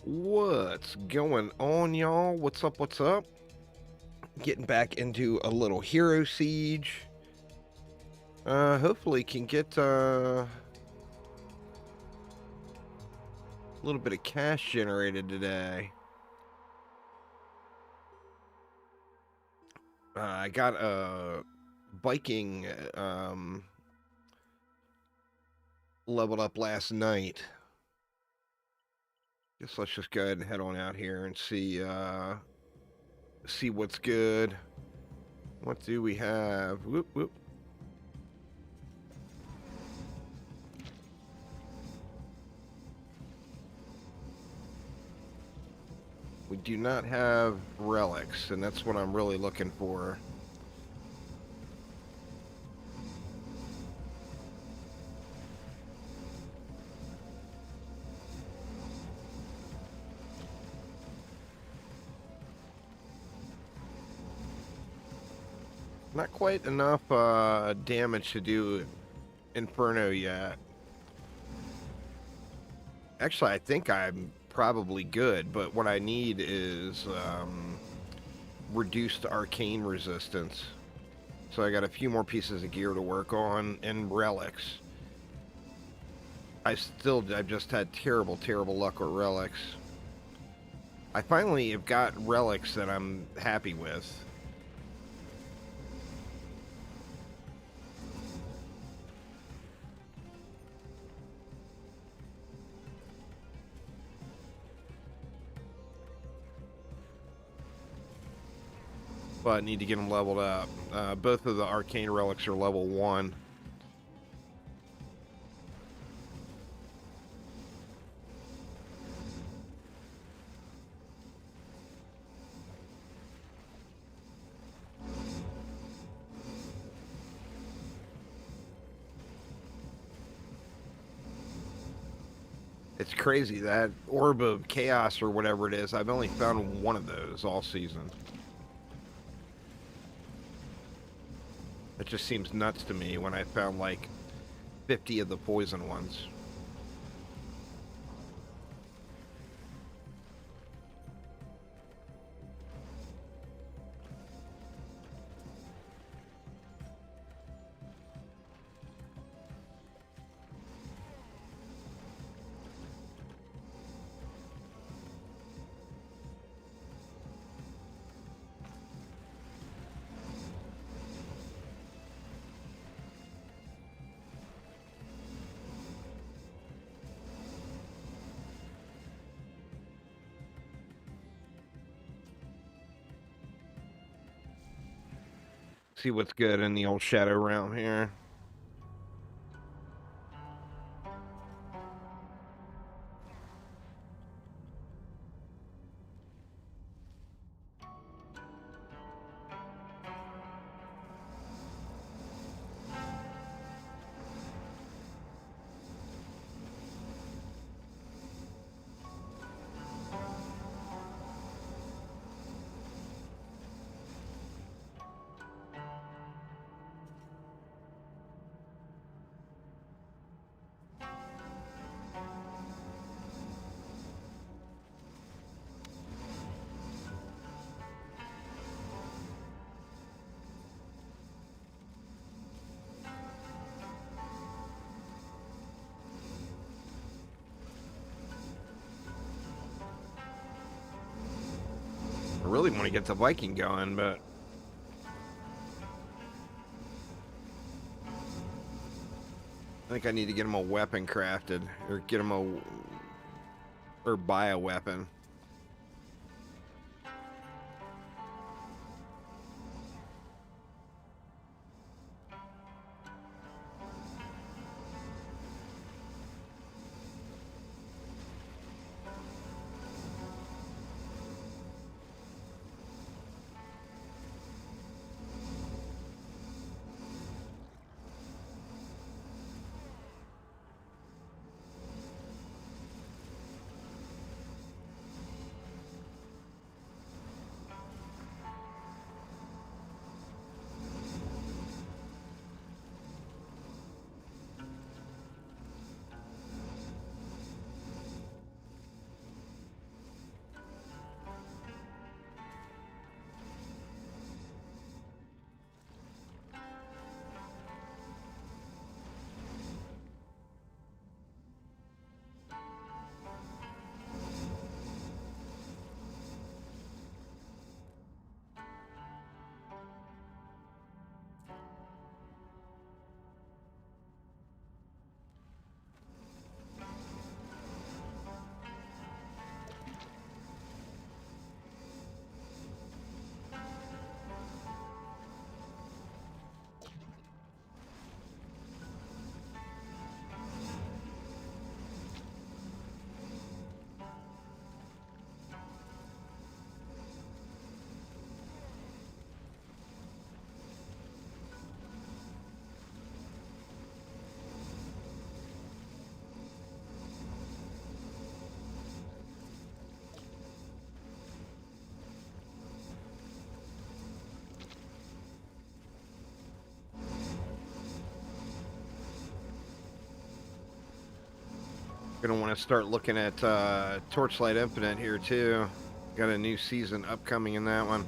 What's going on, y'all? What's up? What's up? Getting back into a little hero siege. Hopefully can get a little bit of cash generated today. I got a Viking leveled up last night. Guess let's just go ahead and head on out here and see what's good. What do we have? Whoop whoop. We do not have relics, and that's what I'm really looking for. Not quite enough damage to do Inferno yet. Actually, I think I'm probably good, but what I need is reduced arcane resistance. So I got a few more pieces of gear to work on and relics. I've just had terrible luck with relics. I finally have got relics that I'm happy with. But I need to get them leveled up. Both of the arcane relics are level 1. It's crazy, that Orb of Chaos or whatever it is, I've only found one of those all season. It just seems nuts to me when I found like 50 of the poison ones. See what's good in the old Shadow Realm here. I really want to get the Viking going, but I think I need to get him a weapon crafted, or get him or buy a weapon. Gonna want to start looking at Torchlight Infinite here too. Got a new season upcoming in that one.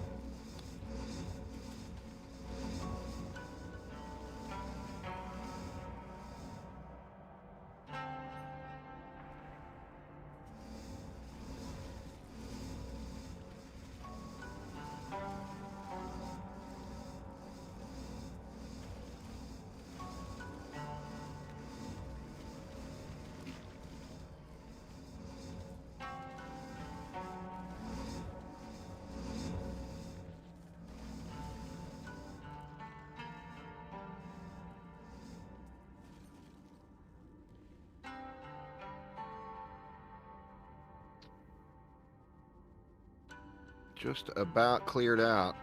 Just about cleared out.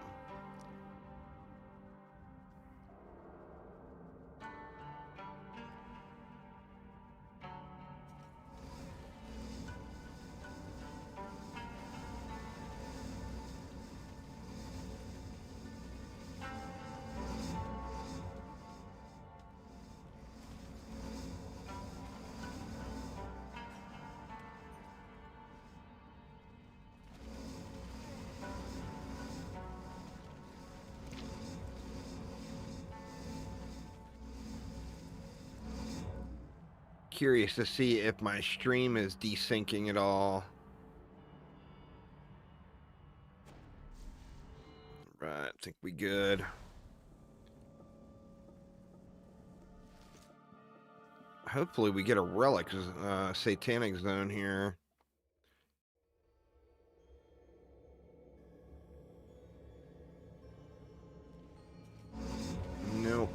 Curious to see if my stream is desyncing at all. Right, I think we good. Hopefully we get a relic satanic zone here. Nope.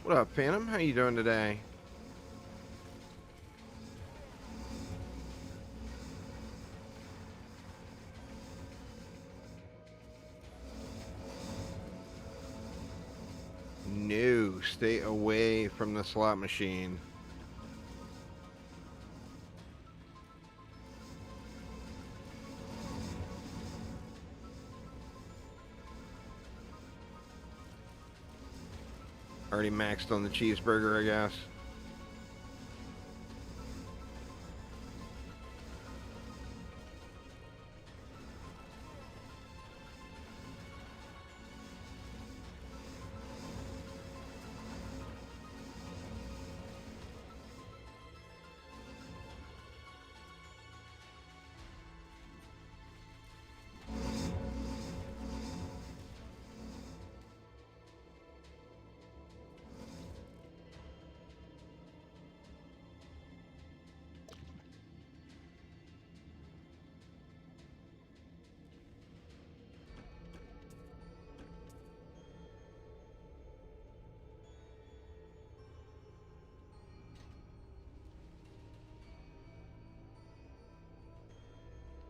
What up, Phantom? How you doing today? No, stay away from the slot machine. Already maxed on the cheeseburger, I guess.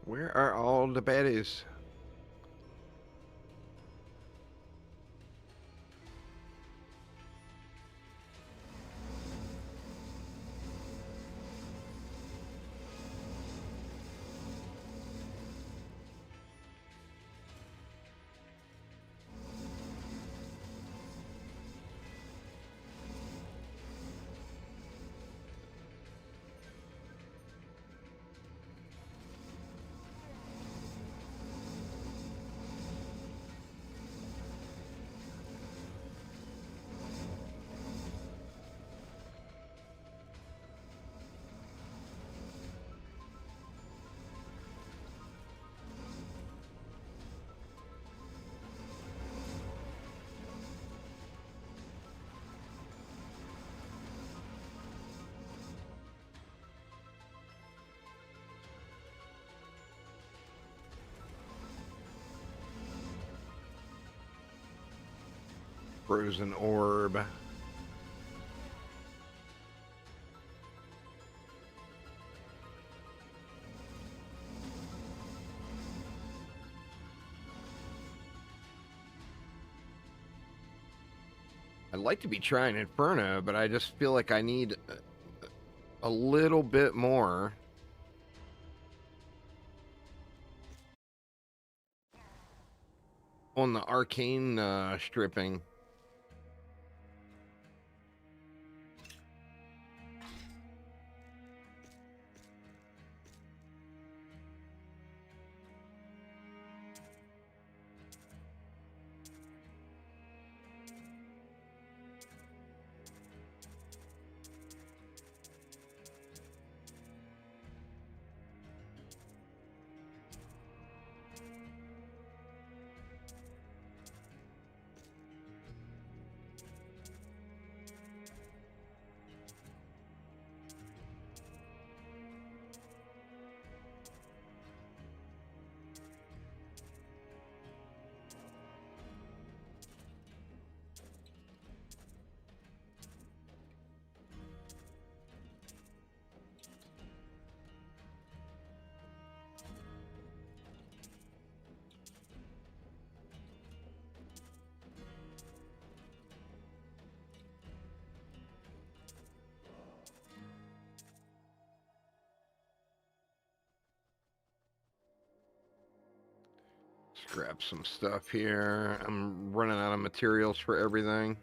Where are all the baddies? Frozen orb. I'd like to be trying Inferno, but I just feel like I need a little bit more. On the arcane stripping. Grab some stuff here. I'm running out of materials for everything.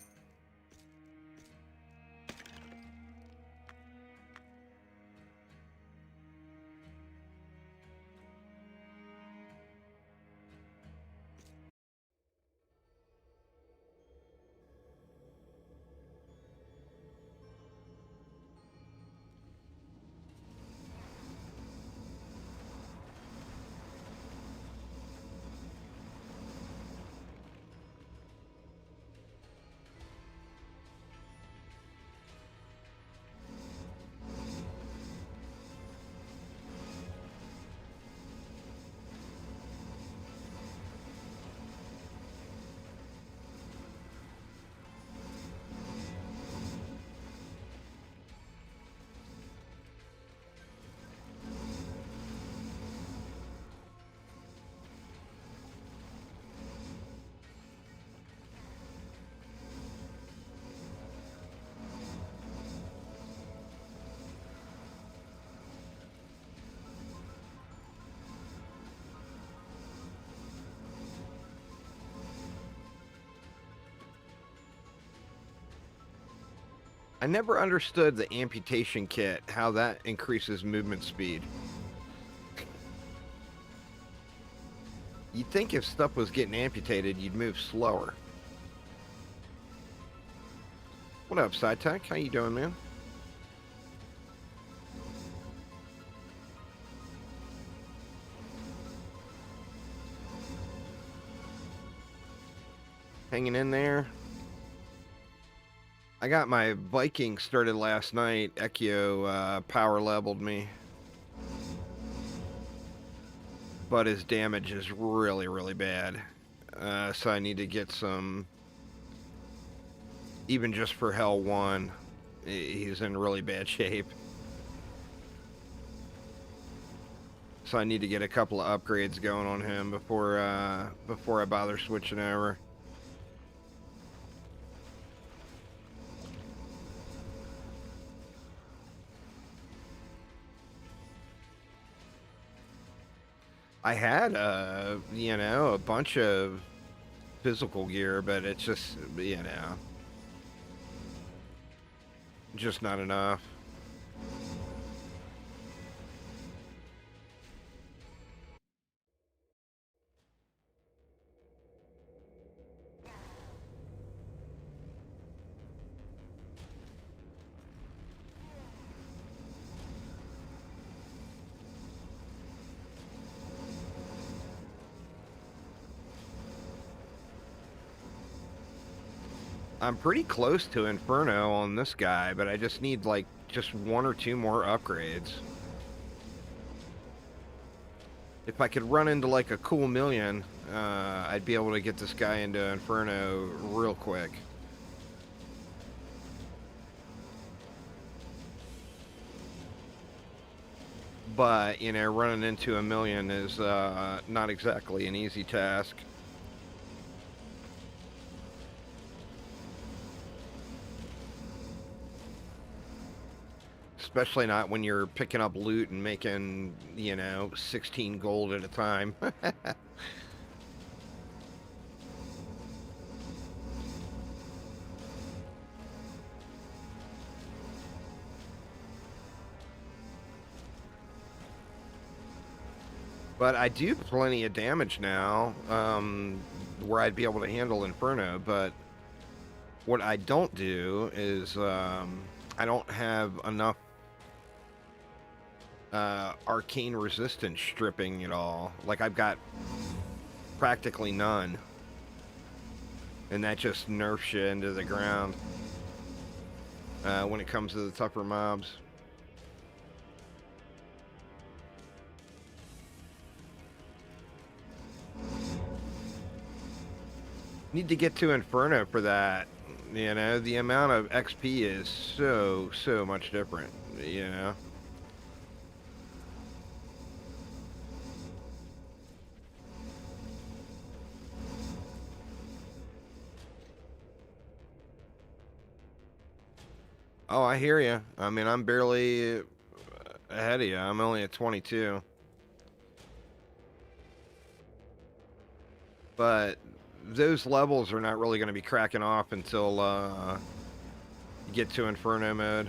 I never understood the amputation kit, how that increases movement speed. You'd think if stuff was getting amputated, you'd move slower. What up, SciTech? How you doing, man? Hanging in there. I got my Viking started last night. Ekio power leveled me. But his damage is really, really bad. So I need to get some... Even just for Hell 1, he's in really bad shape. So I need to get a couple of upgrades going on him before I bother switching over. I had, you know, a bunch of physical gear, but it's just, you know, just not enough. I'm pretty close to Inferno on this guy, but I just need, like, just one or two more upgrades. If I could run into, like, a cool million, I'd be able to get this guy into Inferno real quick. But, you know, running into a million is not exactly an easy task. Especially not when you're picking up loot and making, you know, 16 gold at a time. But I do plenty of damage now, where I'd be able to handle Inferno. But what I don't do is I don't have enough arcane resistance stripping at all. Like, I've got practically none. And that just nerfs you into the ground when it comes to the tougher mobs. Need to get to Inferno for that. You know, the amount of XP is so much different, you know. Oh, I hear you. I mean, I'm barely ahead of you. I'm only at 22. But those levels are not really going to be cracking off until you get to Inferno mode.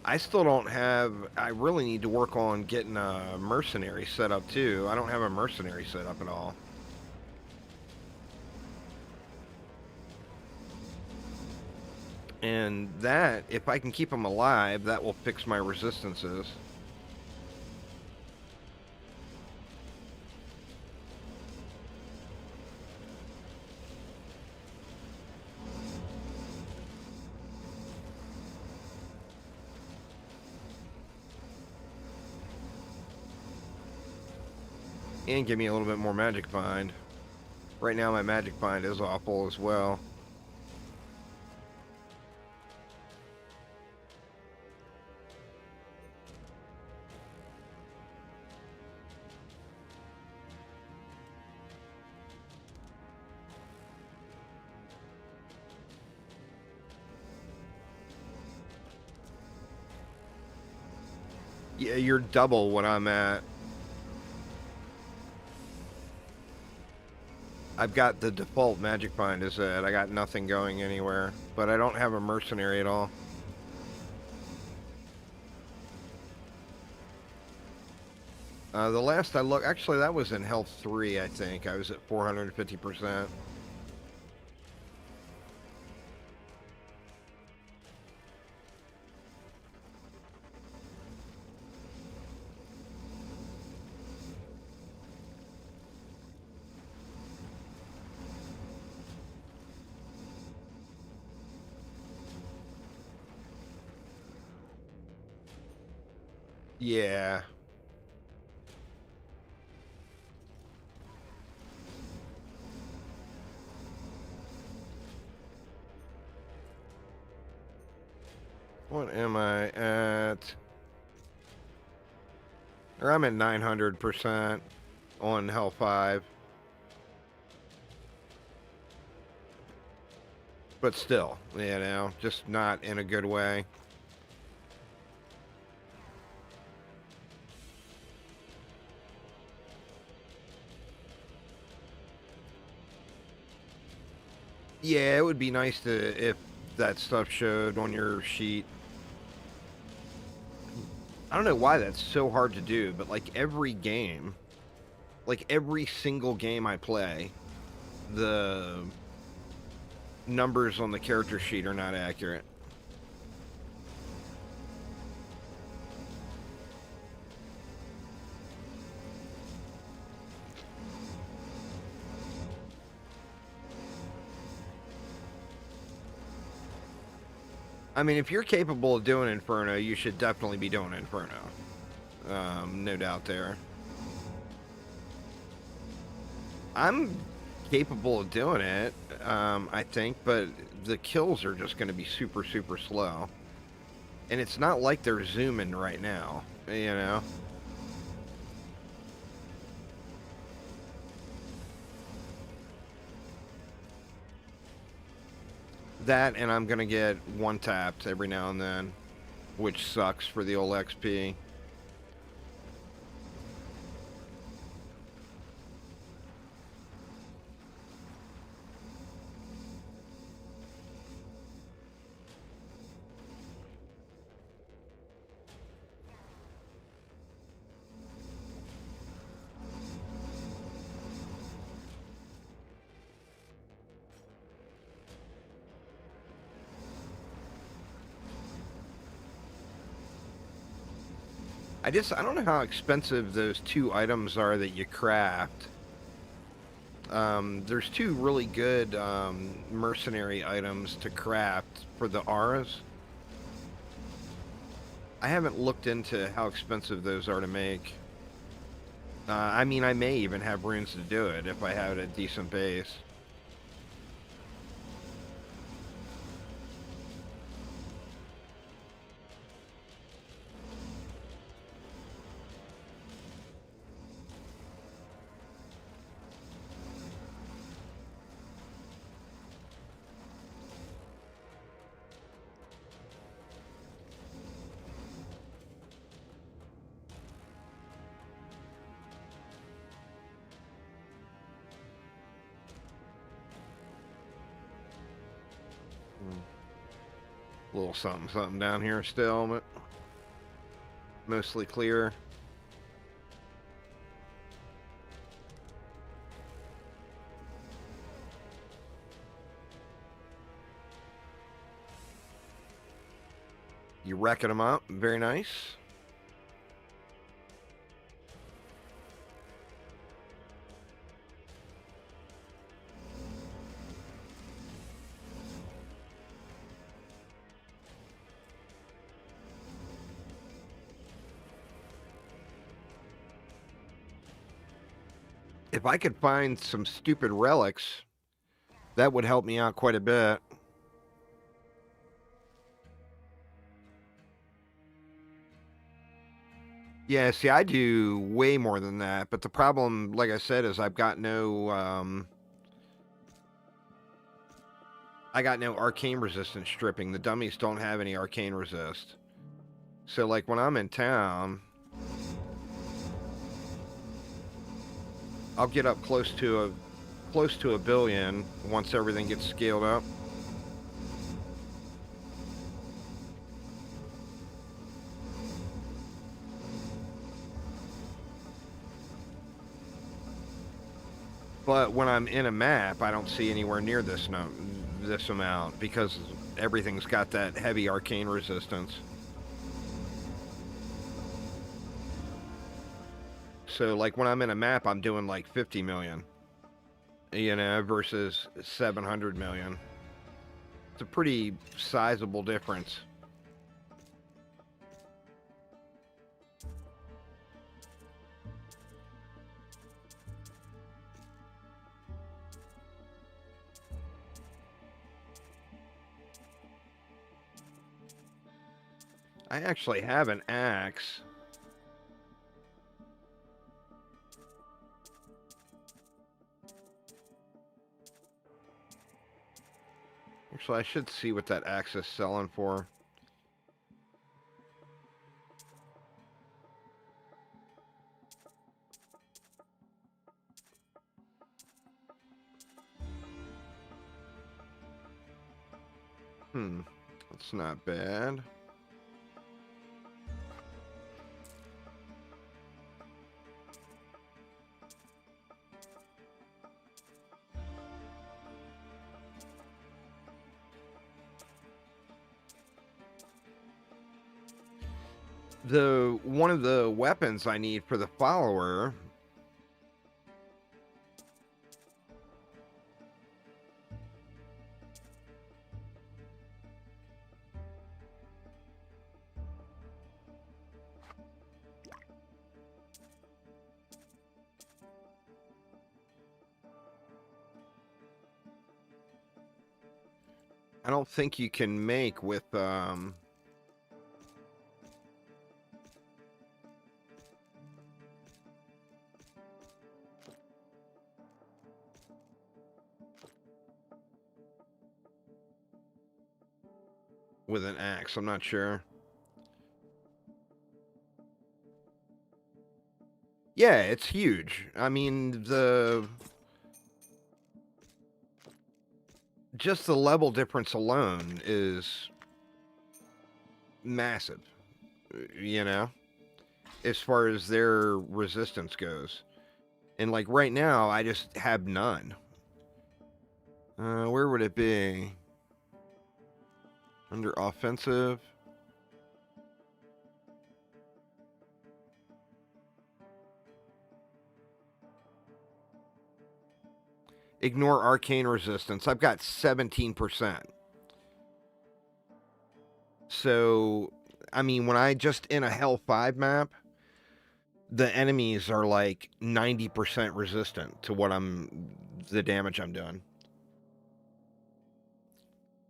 I still don't have... I really need to work on getting a mercenary set up, too. I don't have a mercenary set up at all. And that, if I can keep them alive, that will fix my resistances. And give me a little bit more magic bind. Right now my magic bind is awful as well. Yeah, you're double what I'm at. I've got the default magic bind is it. I got nothing going anywhere. But I don't have a mercenary at all. The last I looked... Actually, that was in health 3, I think. I was at 450%. Yeah. What am I at? Or I'm at 900% on Hell 5. But still, you know, just not in a good way. Yeah, it would be nice to if that stuff showed on your sheet. I don't know why that's so hard to do, but like every game, like every single game I play, the numbers on the character sheet are not accurate. I mean, if you're capable of doing Inferno, you should definitely be doing Inferno. No doubt there. I'm capable of doing it, I think, but the kills are just going to be super slow. And it's not like they're zooming right now, you know? That, and I'm gonna get one tapped every now and then, which sucks for the old XP. I don't know how expensive those two items are that you craft. There's two really good mercenary items to craft for the auras. I haven't looked into how expensive those are to make. I mean, I may even have runes to do it if I have a decent base. A little something, something down here still, but mostly clear. You wrecking them up. Very nice. If I could find some stupid relics, that would help me out quite a bit. Yeah, see, I do way more than that, but the problem, like I said, is I've got no, I got no arcane resistance stripping. The dummies don't have any arcane resist. So, like, when I'm in town, I'll get up close to a billion once everything gets scaled up. But when I'm in a map, I don't see anywhere near this amount because everything's got that heavy arcane resistance. So, like, when I'm in a map, I'm doing like 50 million, you know, versus 700 million. It's a pretty sizable difference. I actually have an axe. Actually, I should see what that axe is selling for. That's not bad. One of the weapons I need for the follower, I don't think you can make with with an axe. I'm not sure. Yeah, it's huge. I mean, just the level difference alone is massive, you know, as far as their resistance goes. And like right now, I just have none. Where would it be? Under offensive. Ignore arcane resistance. I've got 17%. So, I mean, when I just in a Hell 5 map, the enemies are like 90% resistant to the damage I'm doing.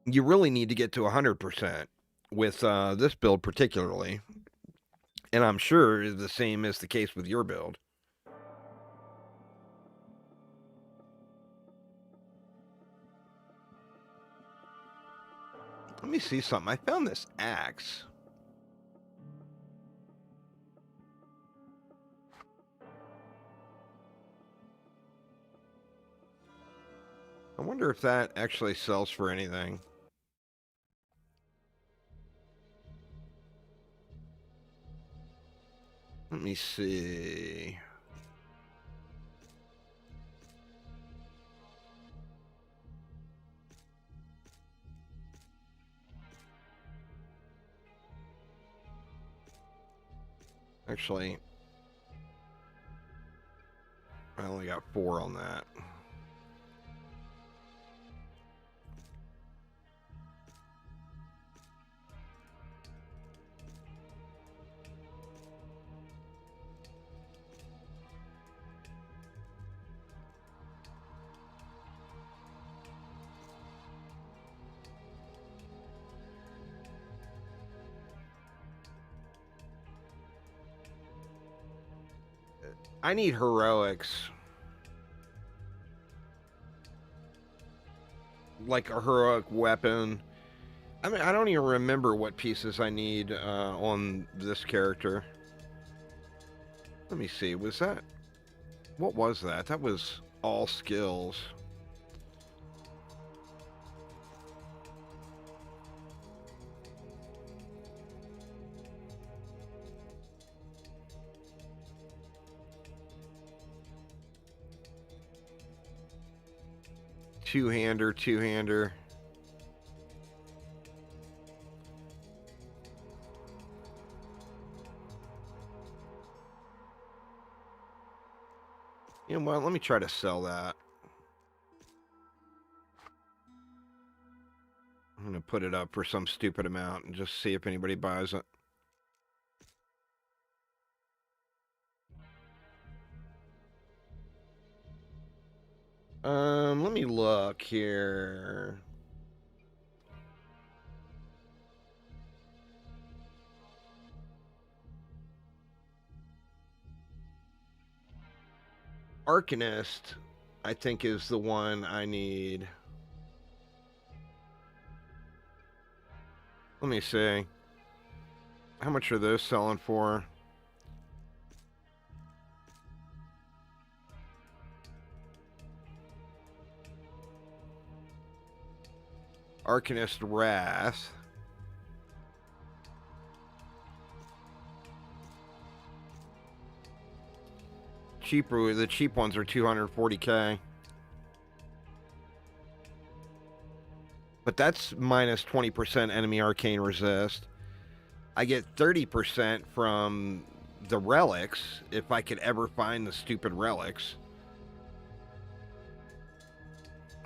You really need to get to 100% with this build particularly. And I'm sure the same is the case with your build. Let me see something. I found this axe. I wonder if that actually sells for anything. Let me see. Actually, I only got 4 on that. I need heroics. Like a heroic weapon. I mean, I don't even remember what pieces I need on this character. Let me see. Was that... What was that? That was all skills. Two-hander, two-hander. You know what? Let me try to sell that. I'm going to put it up for some stupid amount and just see if anybody buys it. Let me look here. Arcanist, I think, is the one I need. Let me see. How much are those selling for? Arcanist Wrath. Cheaper, the cheap ones are 240k. But that's minus 20% enemy arcane resist. I get 30% from the relics, if I could ever find the stupid relics.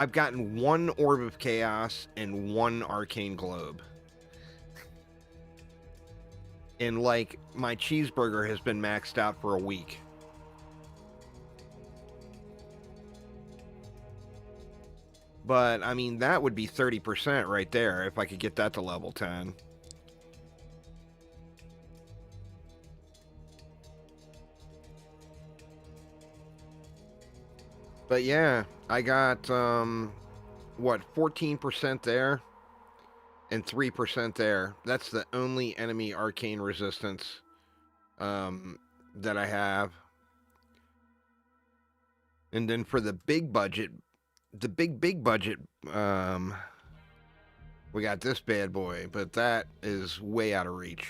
I've gotten 1 Orb of Chaos and 1 Arcane Globe. And, like, my cheeseburger has been maxed out for a week. But, I mean, that would be 30% right there if I could get that to level 10. But yeah, I got, what, 14% there? and 3% there. That's the only enemy arcane resistance that I have. And then for the big budget, the big budget, we got this bad boy, but that is way out of reach.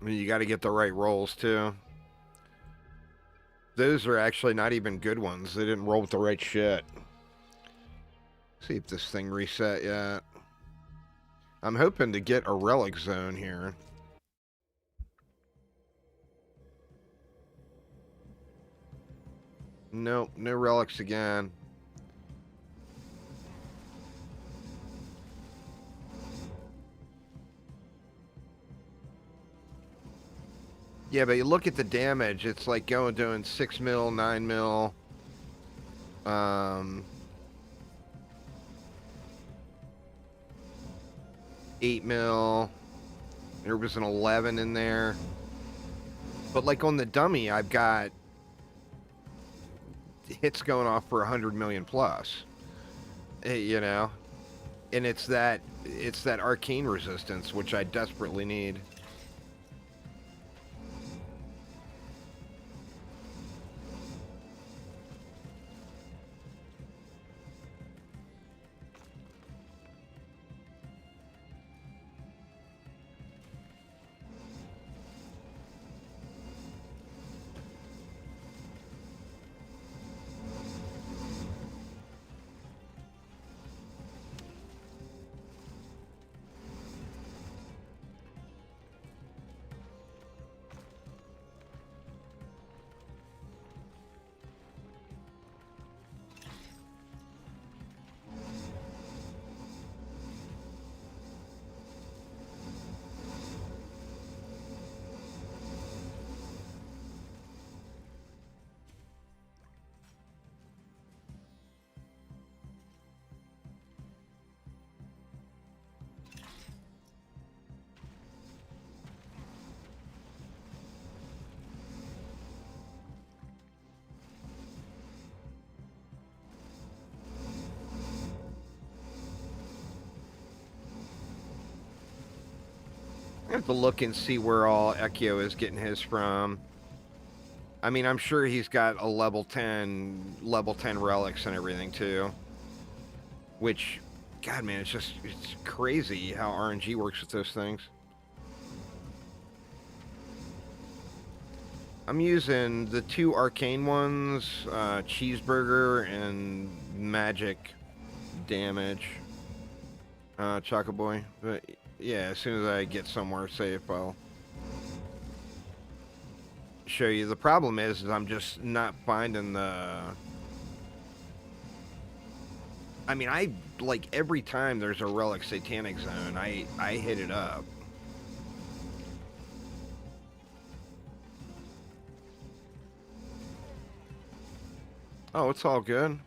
I mean, you got to get the right rolls too. Those are actually not even good ones. They didn't roll with the right shit. See if this thing reset yet. I'm hoping to get a relic zone here. Nope, no relics again. Yeah, but you look at the damage, it's like doing 6 mil, 9 mil. 8 mil. There was an 11 in there. But like on the dummy, I've got hits going off for 100 million plus. You know? And it's that arcane resistance, which I desperately need. I have to look and see where all Ekio is getting his from. I mean, I'm sure he's got a level 10 relics and everything too. Which, God, man, it's crazy how RNG works with those things. I'm using the 2 arcane ones, Cheeseburger and Magic Damage. Chocoboy. But yeah, as soon as I get somewhere safe, I'll show you. The problem is I'm just not finding the... I mean, I, like, every time there's a Relic Satanic Zone, I hit it up. Oh, it's all good.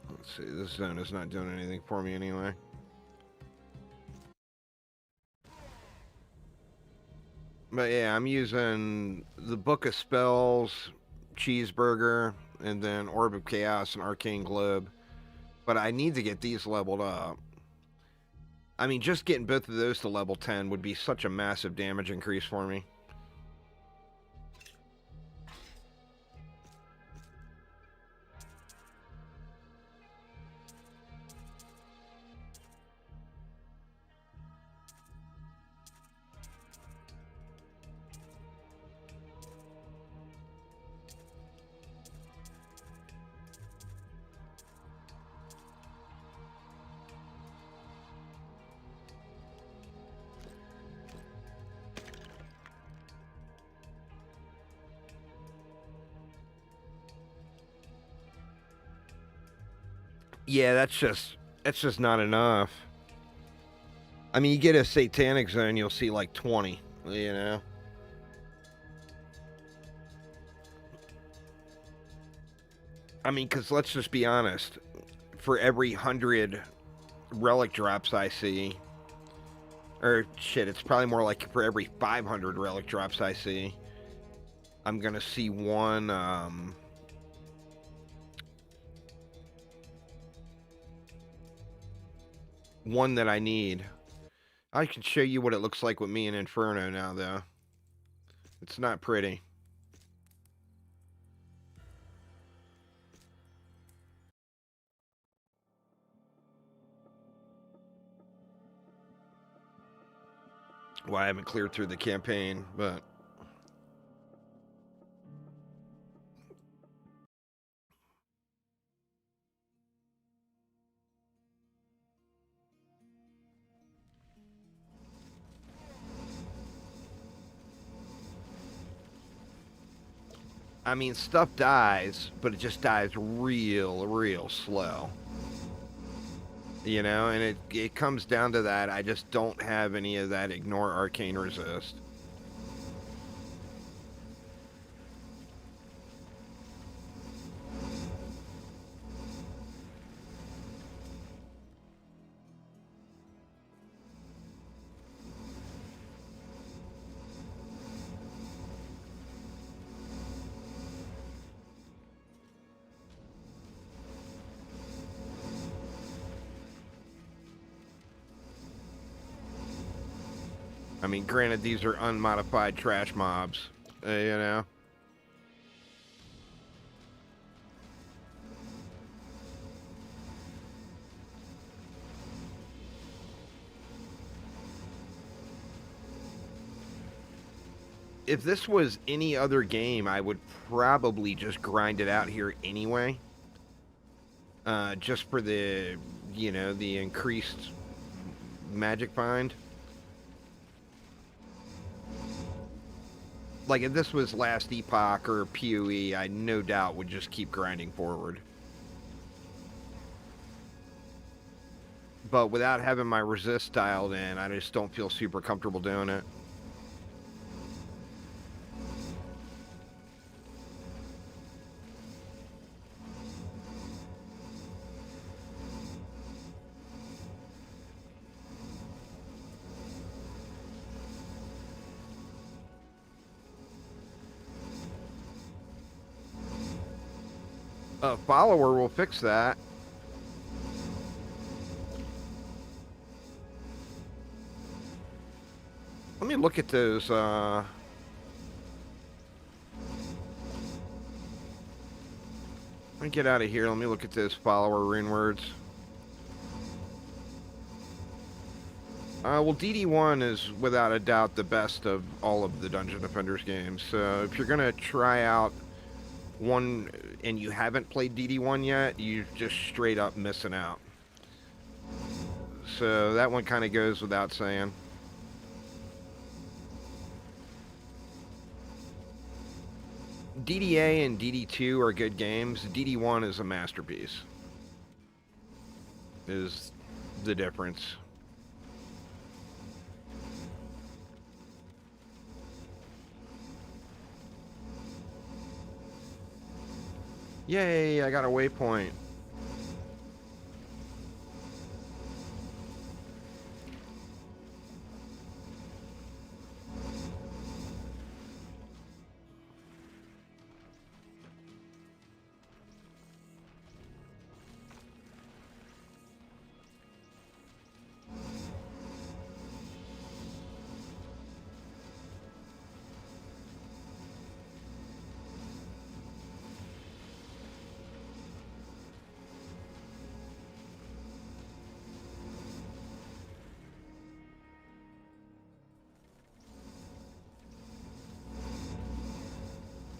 Let's see, this zone is not doing anything for me anyway. But yeah, I'm using the Book of Spells, Cheeseburger, and then Orb of Chaos and Arcane Globe. But I need to get these leveled up. I mean, just getting both of those to level 10 would be such a massive damage increase for me. Yeah, that's just not enough. I mean, you get a Satanic Zone, you'll see like 20, you know? I mean, because let's just be honest. For every 100 relic drops I see, or shit, it's probably more like for every 500 relic drops I see, I'm gonna see one one that I need. I can show you what it looks like with me in Inferno now, though. It's not pretty. Well, I haven't cleared through the campaign, but... I mean, stuff dies, but it just dies real slow. You know, and it comes down to that. I just don't have any of that ignore arcane resist. I mean, granted, these are unmodified trash mobs, you know? If this was any other game, I would probably just grind it out here anyway. Just for the, you know, the increased magic find. Like, if this was Last Epoch or PoE, I no doubt would just keep grinding forward. But without having my resist dialed in, I just don't feel super comfortable doing it. A follower will fix that. Let me look at those, let me get out of here. Let me look at those follower rune words. Well, DD1 is without a doubt the best of all of the Dungeon Defenders games. So if you're going to try out one and you haven't played DD1 yet, you're just straight up missing out. So that one kind of goes without saying. DDA and DD2 are good games. DD1 is a masterpiece. Is the difference. Yay, I got a waypoint.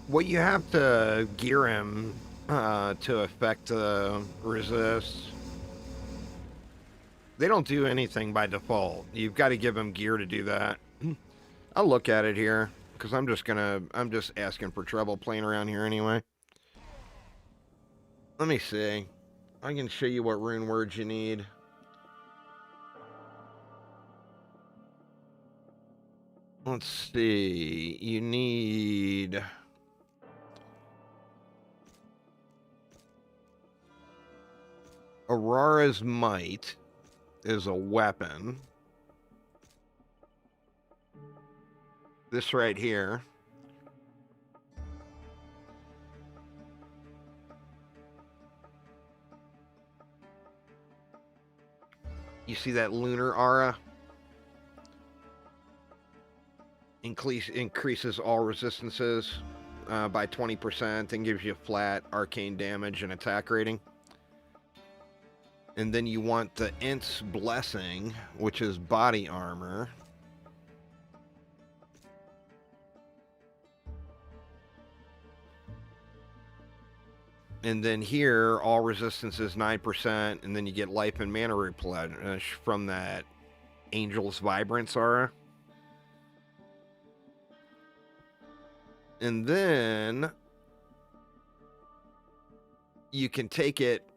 Well, you have to gear him to affect the resist. They don't do anything by default. You've got to give him gear to do that. I'll look at it here, because I'm just asking for trouble playing around here anyway. Let me see. I can show you what rune words you need. Let's see. You need... Aurora's Might. is a weapon. This right here. You see that lunar aura? Increases all resistances by 20% and gives you flat arcane damage and attack rating. And then you want the Ent's Blessing, which is body armor. And then here, all resistance is 9%, and then you get life and mana replenish from that Angel's Vibrance aura. And then you can take it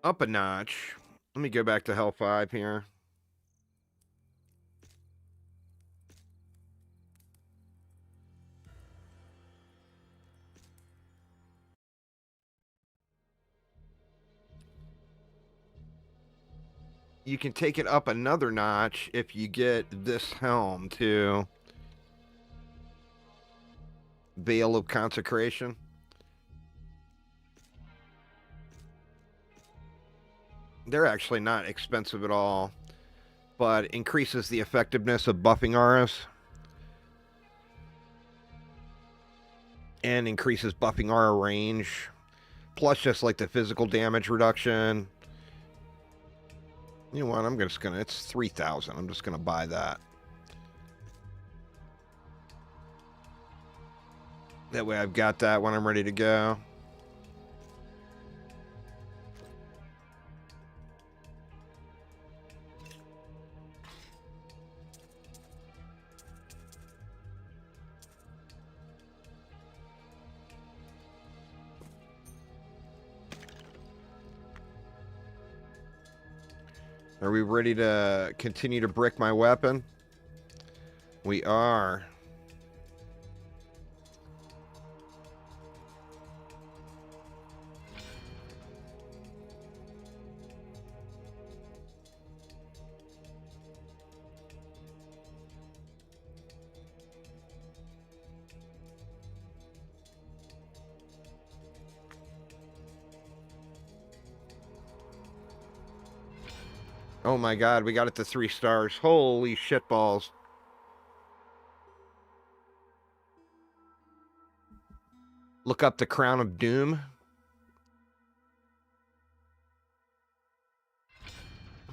up a notch. Let me go back to Hell 5 here. You can take it up another notch if you get this helm too. Veil of Consecration. They're actually not expensive at all, but increases the effectiveness of buffing auras and increases buffing aura range, plus just like the physical damage reduction. You know what? I'm just gonna. It's 3,000. I'm just gonna buy that. That way, I've got that when I'm ready to go. Are we ready to continue to brick my weapon? We are. Oh my god, we got it to 3 stars. Holy shitballs. Look up the Crown of Doom.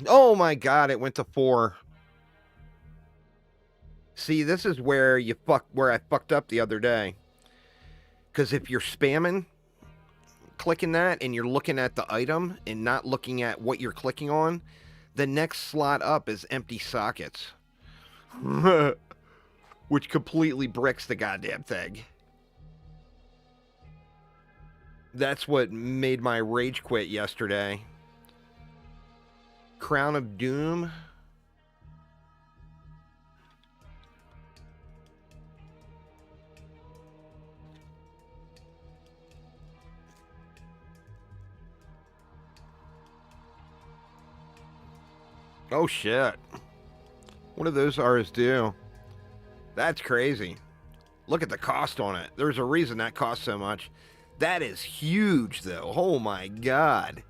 Oh my god, it went to 4. See, this is where I fucked up the other day. Because if you're spamming, clicking that, and you're looking at the item and not looking at what you're clicking on, the next slot up is empty sockets. Which completely bricks the goddamn thing. That's what made my rage quit yesterday. Crown of Doom. Oh shit. What do those R's do? That's crazy. Look at the cost on it. There's a reason that costs so much. That is huge, though. Oh my god.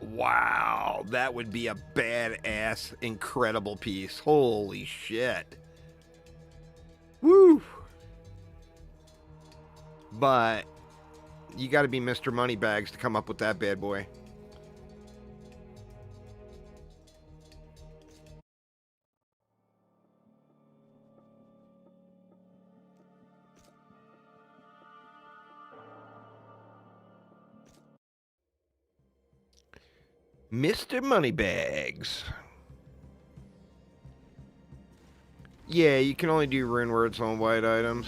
Wow, that would be a badass, incredible piece. Holy shit. Woo! But you got to be Mr. Moneybags to come up with that bad boy. Mr. Moneybags. Yeah, you can only do rune words on white items.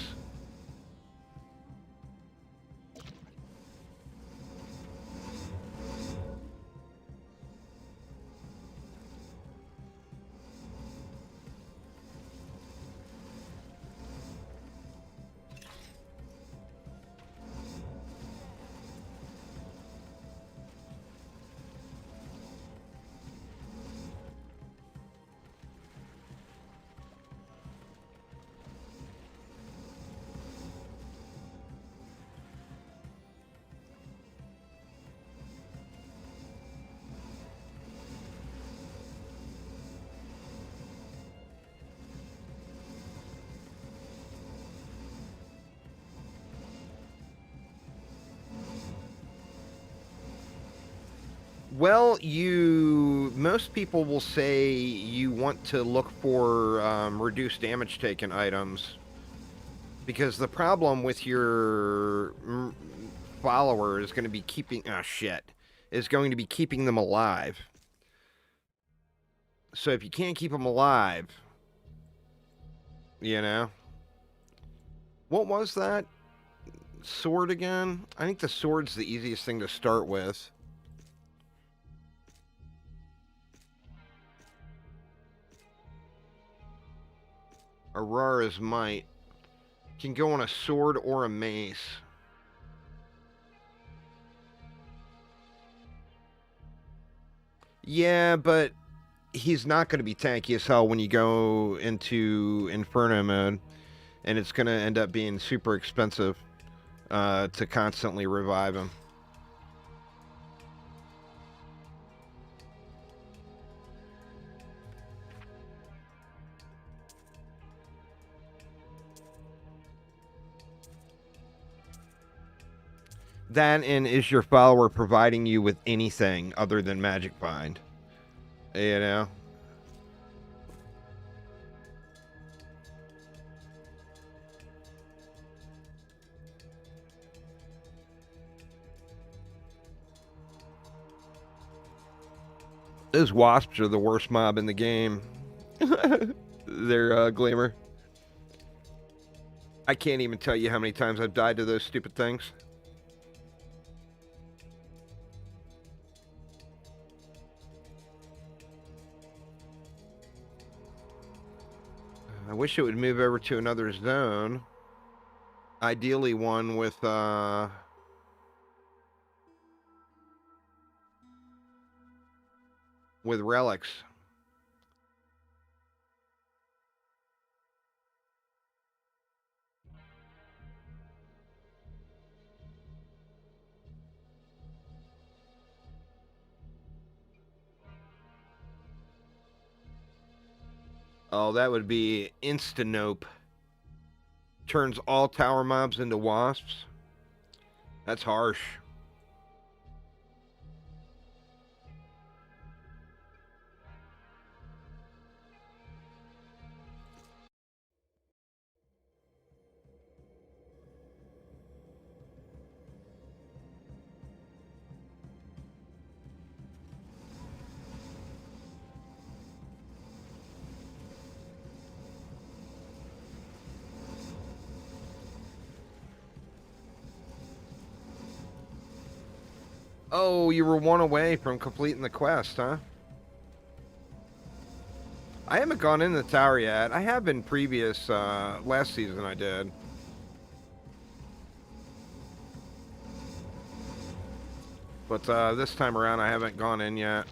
Well, most people will say you want to look for reduced damage taken items because the problem with your follower is going to be keeping them alive. So if you can't keep them alive, you know, what was that sword again? I think the sword's the easiest thing to start with. Aurara's Might can go on a sword or a mace. Yeah, but he's not going to be tanky as hell when you go into Inferno mode, and it's going to end up being super expensive to constantly revive him. That, and is your follower providing you with anything other than Magic Bind? You know? Those wasps are the worst mob in the game. They're Gleamer. I can't even tell you how many times I've died to those stupid things. I wish it would move over to another zone. Ideally one with relics. Oh, that would be insta-nope. Turns all tower mobs into wasps. That's harsh. Oh, you were one away from completing the quest, huh? I haven't gone in the tower yet. I have been previous, last season I did. But this time around I haven't gone in yet.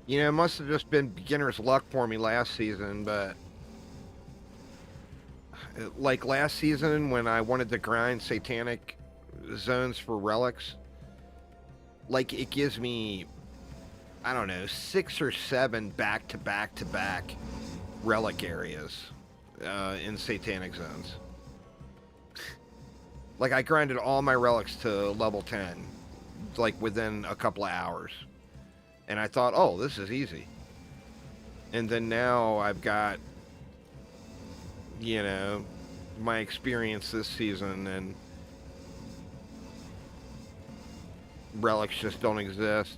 You know, it must have just been beginner's luck for me last season, but like last season when I wanted to grind satanic zones for relics, like it gives me, I don't know, 6 or 7 back to back to back relic areas in satanic zones. Like I grinded all my relics to level 10, like within a couple of hours. And I thought, oh, this is easy. And then now I've got, you know, my experience this season, and relics just don't exist.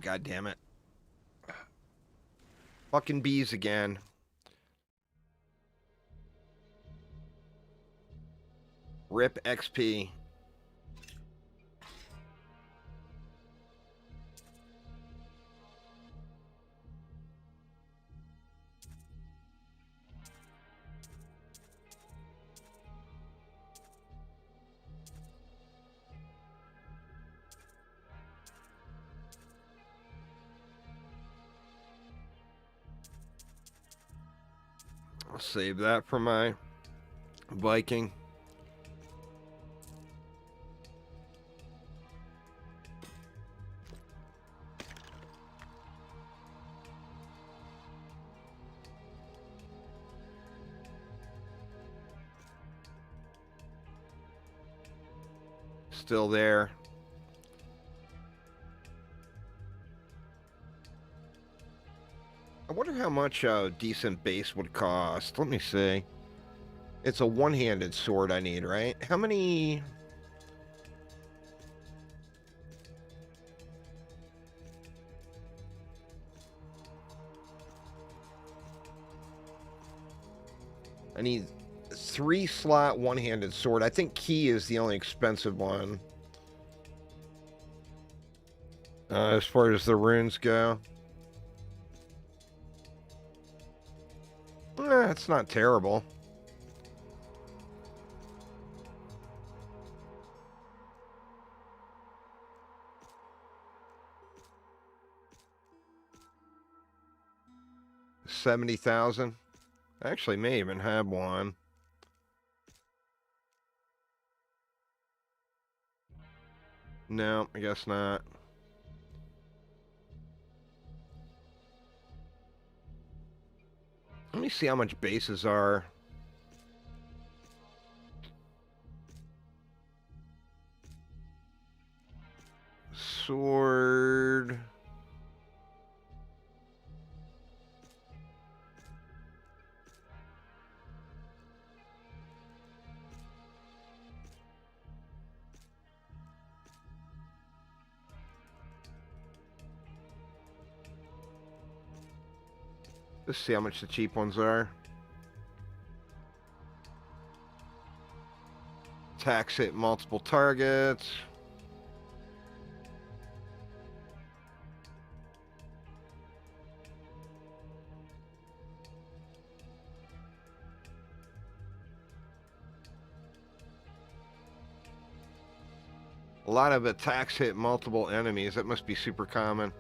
God damn it. Fucking bees again. Rip XP. I'll save that for my Viking. Still there. I wonder how much a decent base would cost. Let me see. It's a one-handed sword I need, right? How many... I need 3-slot one-handed sword. I think key is the only expensive one. As far as the runes go. It's not terrible. $70,000. Actually, may even have one. No, I guess not. Let me see how much bases are. Sword. Let's see how much the cheap ones are. Attacks hit multiple targets. A lot of attacks hit multiple enemies. That must be super common.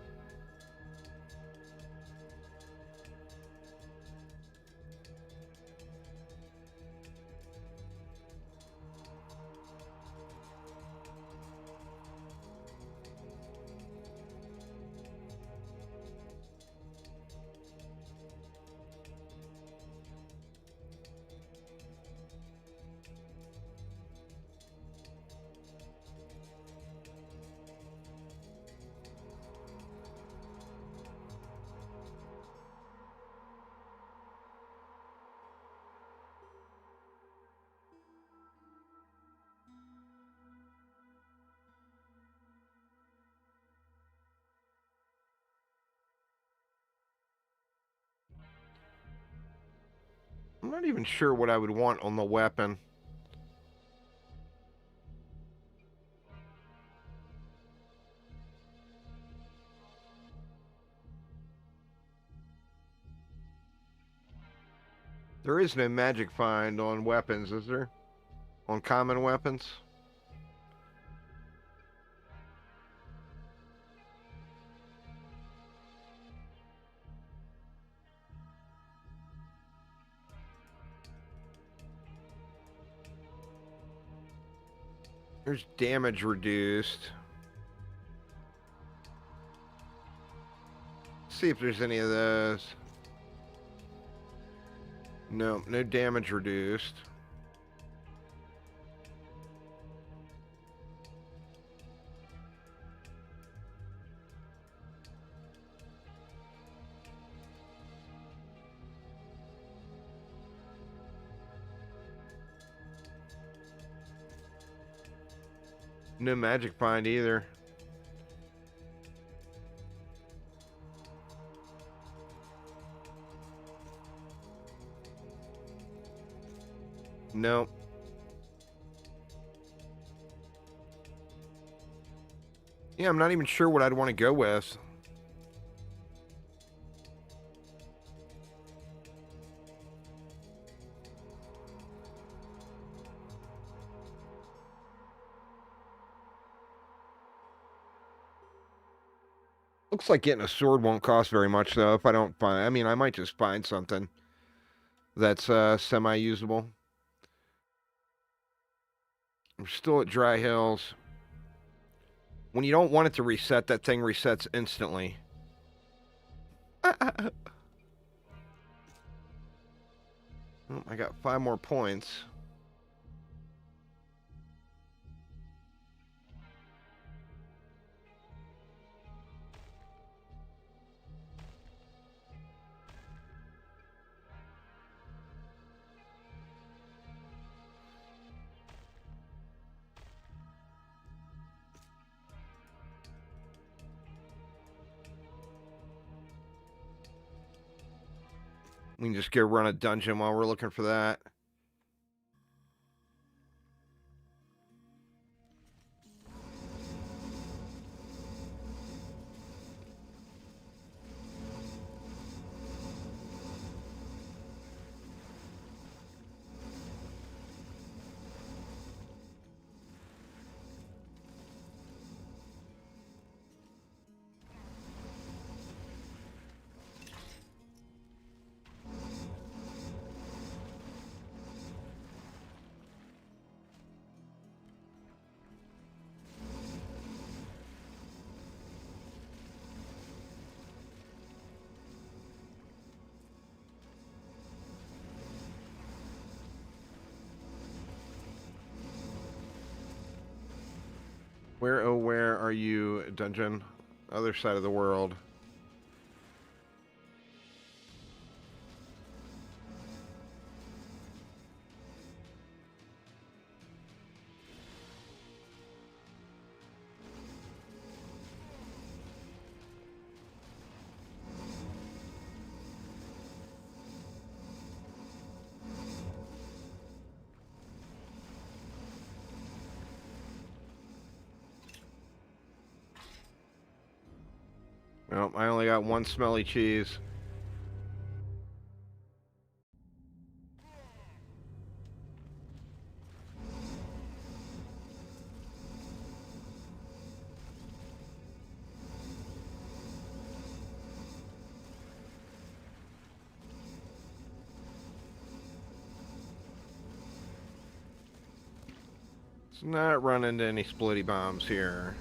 I'm not even sure what I would want on the weapon. There is no magic find on weapons, is there? On common weapons? There's damage reduced. See if there's any of those. No, no damage reduced. No magic find either. Nope. Yeah, I'm not even sure what I'd want to go with. Looks like getting a sword won't cost very much, though, if I don't find... I mean, I might just find something that's semi-usable. I'm still at Dry Hills. When you don't want it to reset, that thing resets instantly. Oh, I got 5 more points. We can just go run a dungeon while we're looking for that. Where, oh, where are you, dungeon? Other side of the world. Well, I only got 1 smelly cheese. Let's not run into any splitty bombs here.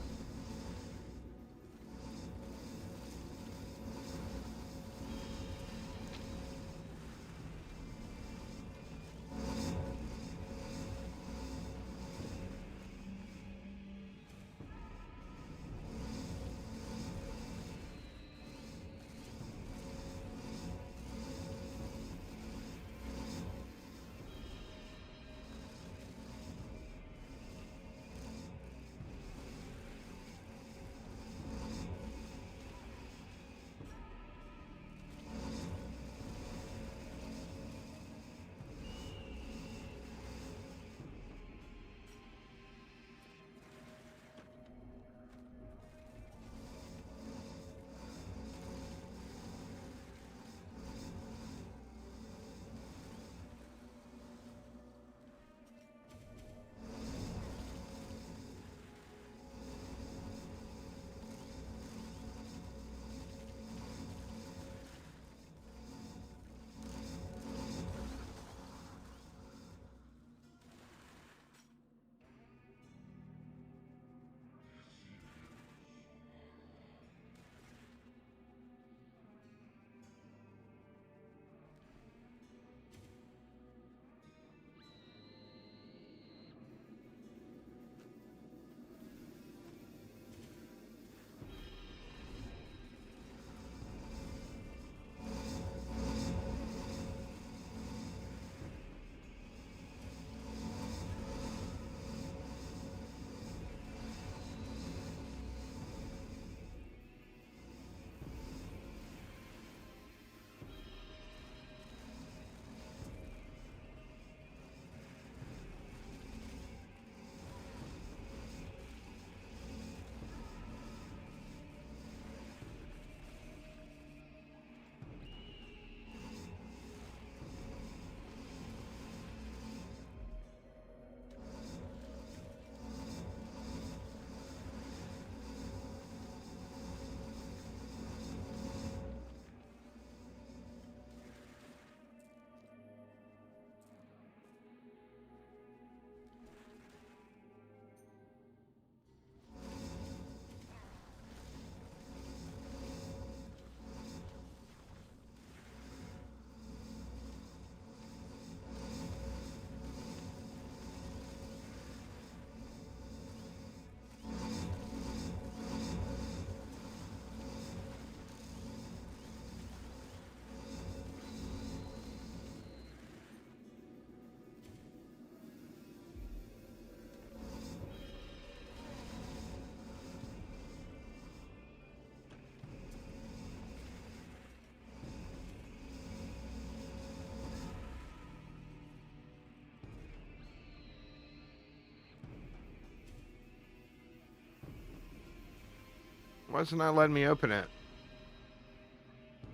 Why is it not letting me open it?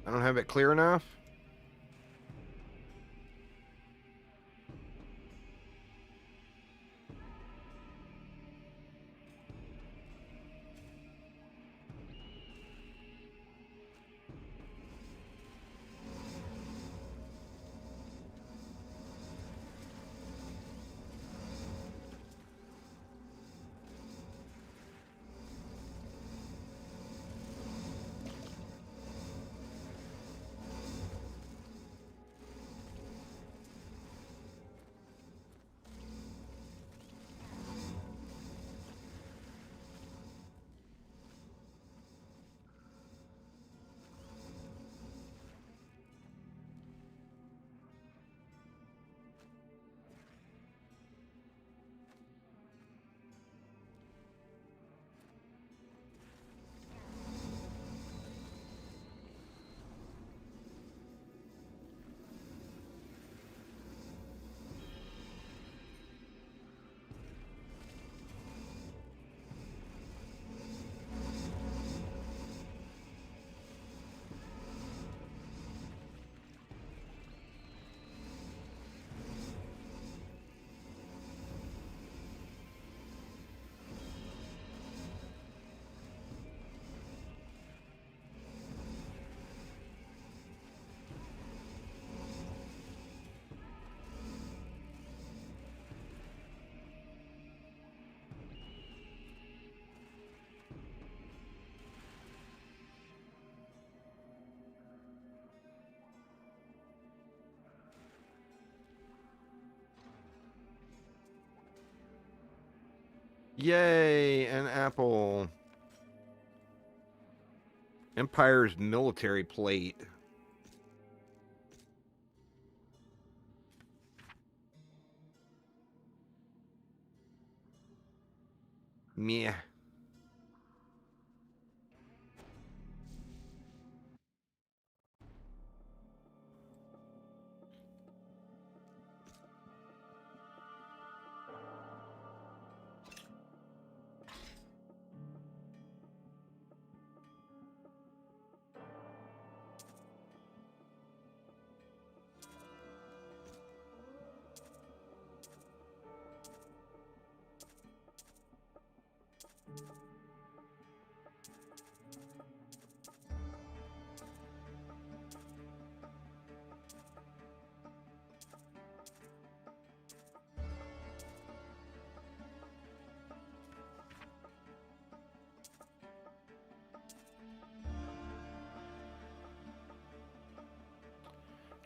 I don't have it clear enough? Yay, an apple. Empire's military plate. Meh.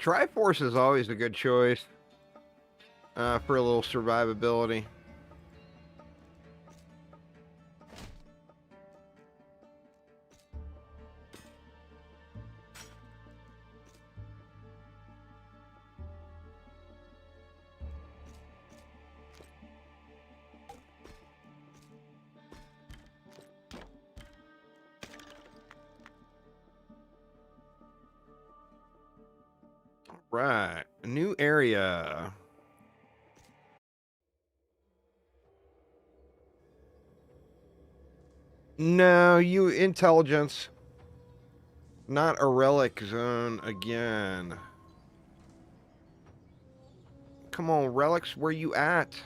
Triforce is always a good choice for a little survivability. Right, a new area. No, you intelligence. Not a relic zone again. Come on, relics, where you at?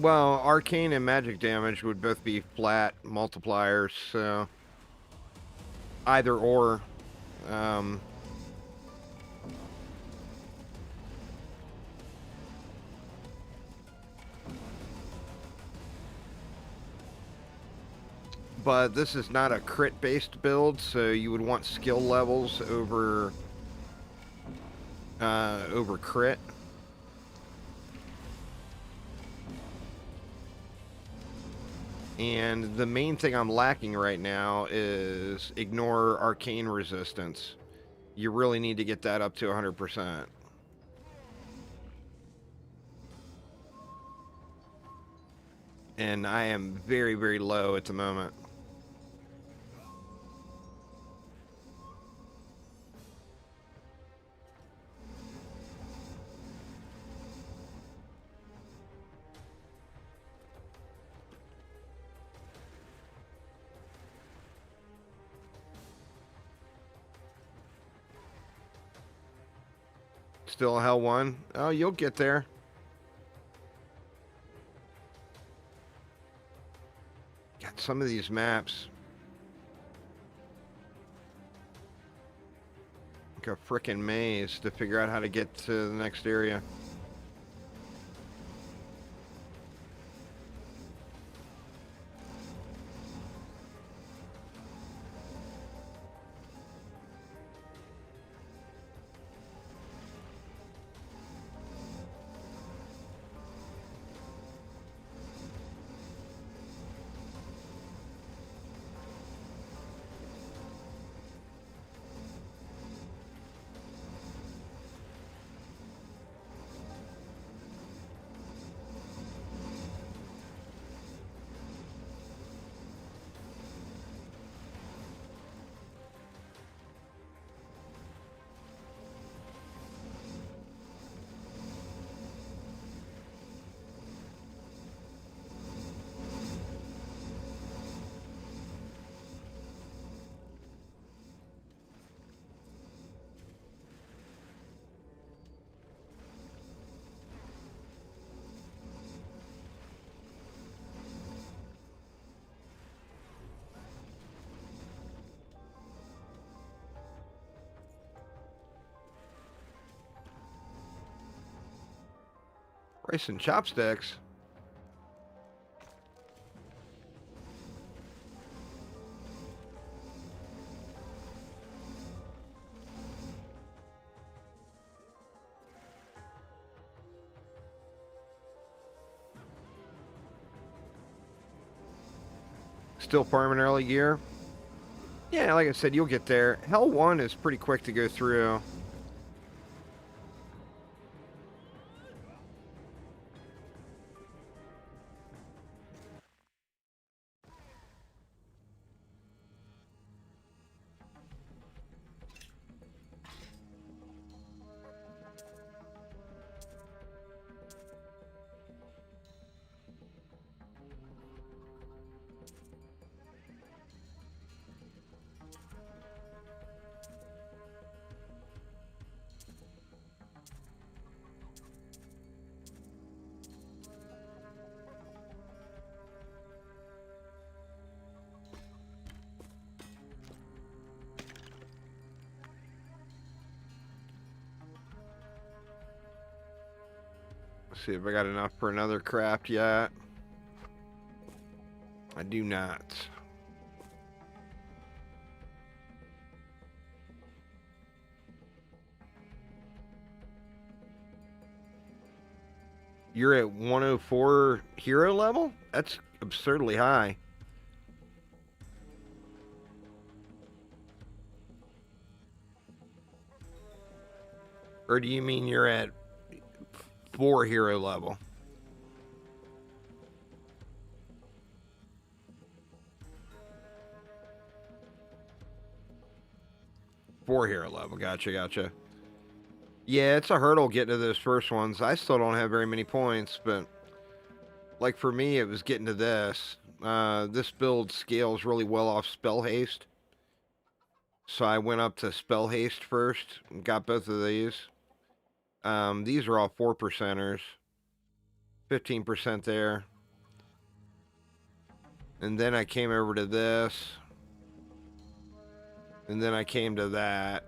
Well, arcane and magic damage would both be flat multipliers, so either or. Um, but this is not a crit-based build, so you would want skill levels over crit. And the main thing I'm lacking right now is ignore arcane resistance. You really need to get that up to 100%. And I am very, very low at the moment. Still hell one. Oh, you'll get there. Got some of these maps. Like a frickin' maze to figure out how to get to the next area. Rice and chopsticks. Still farming early gear. Yeah, like I said, you'll get there. Hell 1 is pretty quick to go through. Let's see if I got enough for another craft yet. I do not. You're at 104 hero level? That's absurdly high. Or do you mean you're at 4 hero level? Four hero level. Gotcha, gotcha. Yeah, it's a hurdle getting to those first ones. I still don't have very many points, but like for me, it was getting to this. This build scales really well off spell haste. So I went up to spell haste first and got both of these. These are all 4%ers. 15% there. And then I came over to this. And then I came to that.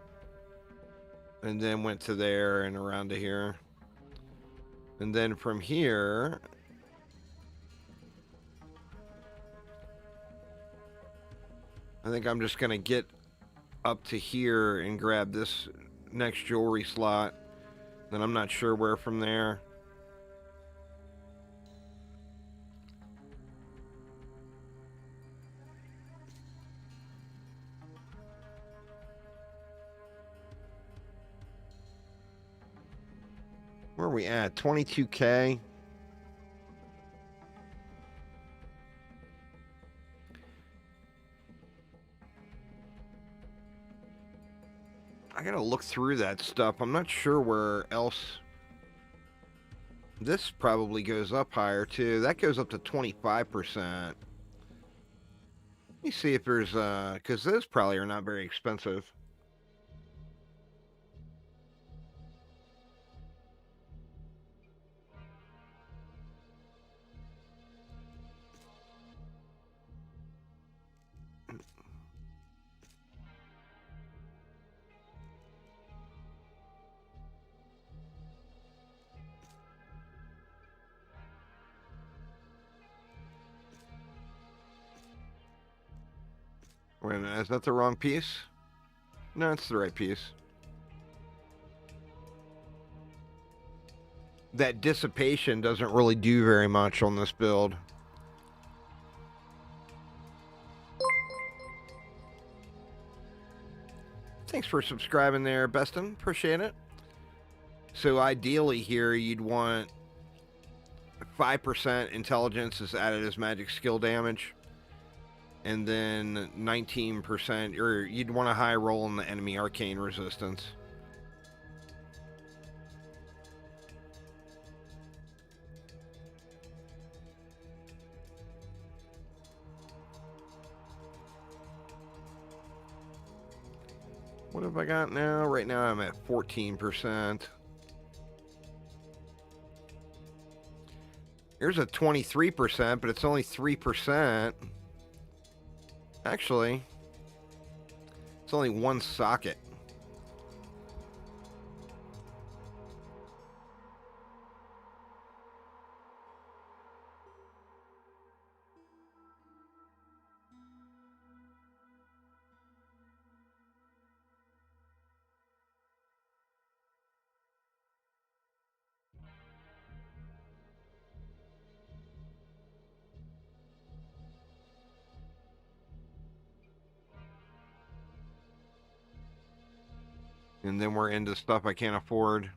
And then went to there and around to here. And then from here, I think I'm just going to get up to here and grab this next jewelry slot. Then I'm not sure where from there. Where are we at? 22K. I gotta look through that stuff. I'm not sure where else. This probably goes up higher too. That goes up to 25%. Let me see if there's because those probably are not very expensive. Wait a minute, is that the wrong piece? No, it's the right piece. That dissipation doesn't really do very much on this build. Thanks for subscribing there, Beston. Appreciate it. So ideally here, you'd want 5% intelligence is added as magic skill damage. And then 19%, or you'd want a high roll in the enemy arcane resistance. What have I got now? Right now I'm at 14%. Here's a 23%, but it's only 3%. Actually, it's only one socket. And then we're into stuff I can't afford.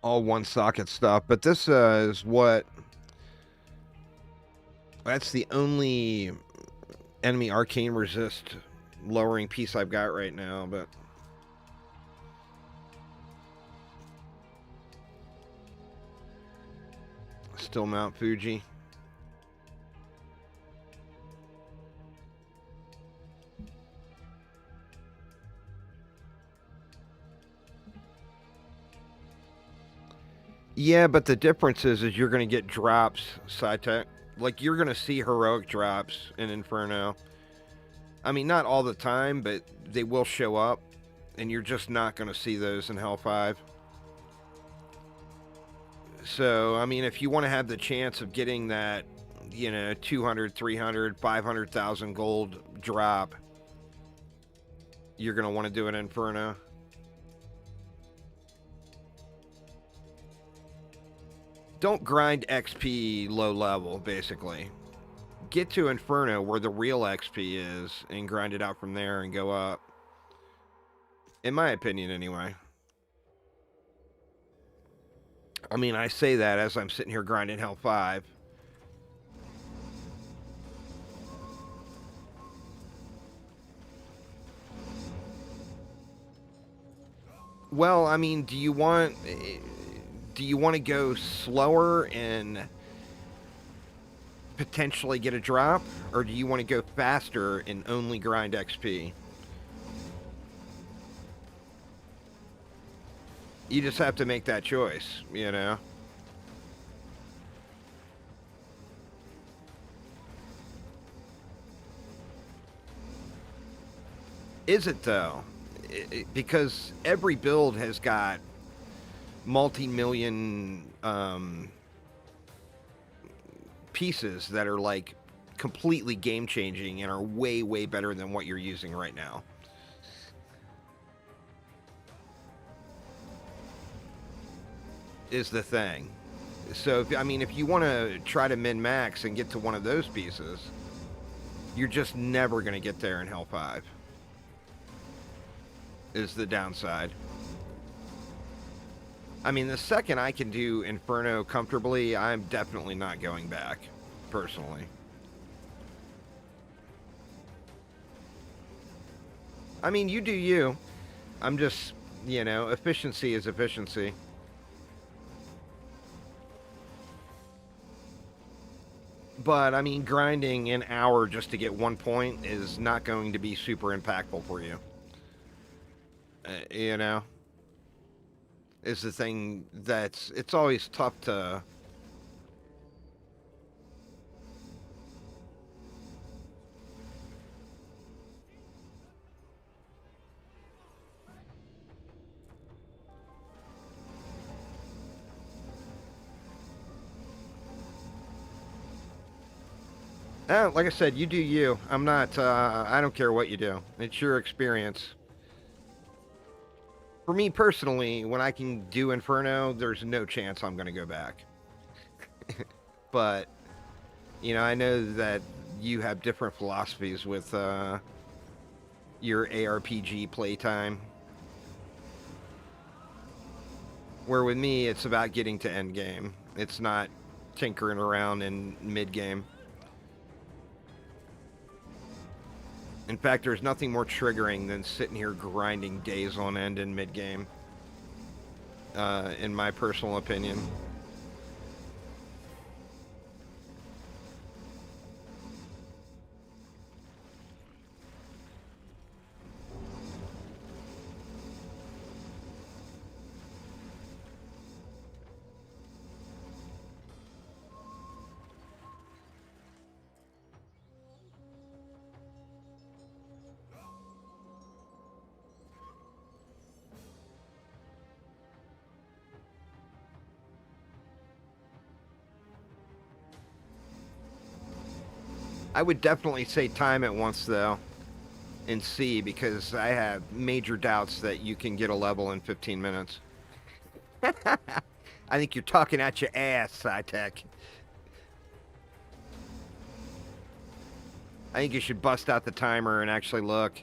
All one socket stuff. But this is what... That's the only enemy arcane resist lowering piece I've got right now, but... Still Mount Fuji. Yeah, but the difference is you're going to get drops, Sci-Tech. Like, you're going to see heroic drops in Inferno. I mean, not all the time, but they will show up. And you're just not going to see those in Hell 5. So, I mean, if you want to have the chance of getting that, you know, 200, 300, 500,000 gold drop, you're going to want to do an Inferno. Don't grind XP low level, basically. Get to Inferno where the real XP is and grind it out from there and go up. In my opinion, anyway. I mean, I say that as I'm sitting here grinding Hell 5. Well, I mean, do you want to go slower and potentially get a drop, or do you want to go faster and only grind XP? You just have to make that choice, you know? Is it, though? Because every build has got multi-million pieces that are, like, completely game-changing and are way, way better than what you're using right now. Is the thing. So, I mean, if you want to try to min-max and get to one of those pieces, you're just never going to get there in Hell 5. Is the downside. I mean, the second I can do Inferno comfortably, I'm definitely not going back, personally. I mean, you do you. I'm just, you know, efficiency is efficiency. But, I mean, grinding an hour just to get 1 point is not going to be super impactful for you. You know? Is the thing that's... It's always tough to... like I said, you do you. I'm not, I don't care what you do. It's your experience. For me personally, when I can do Inferno, there's no chance I'm going to go back. But, you know, I know that you have different philosophies with your ARPG playtime. Where with me, it's about getting to endgame. It's not tinkering around in mid-game. In fact, there's nothing more triggering than sitting here grinding days on end in mid-game, in my personal opinion. I would definitely say time it once, though, and see, because I have major doubts that you can get a level in 15 minutes. I think you're talking out your ass, SciTech. I think you should bust out the timer and actually look.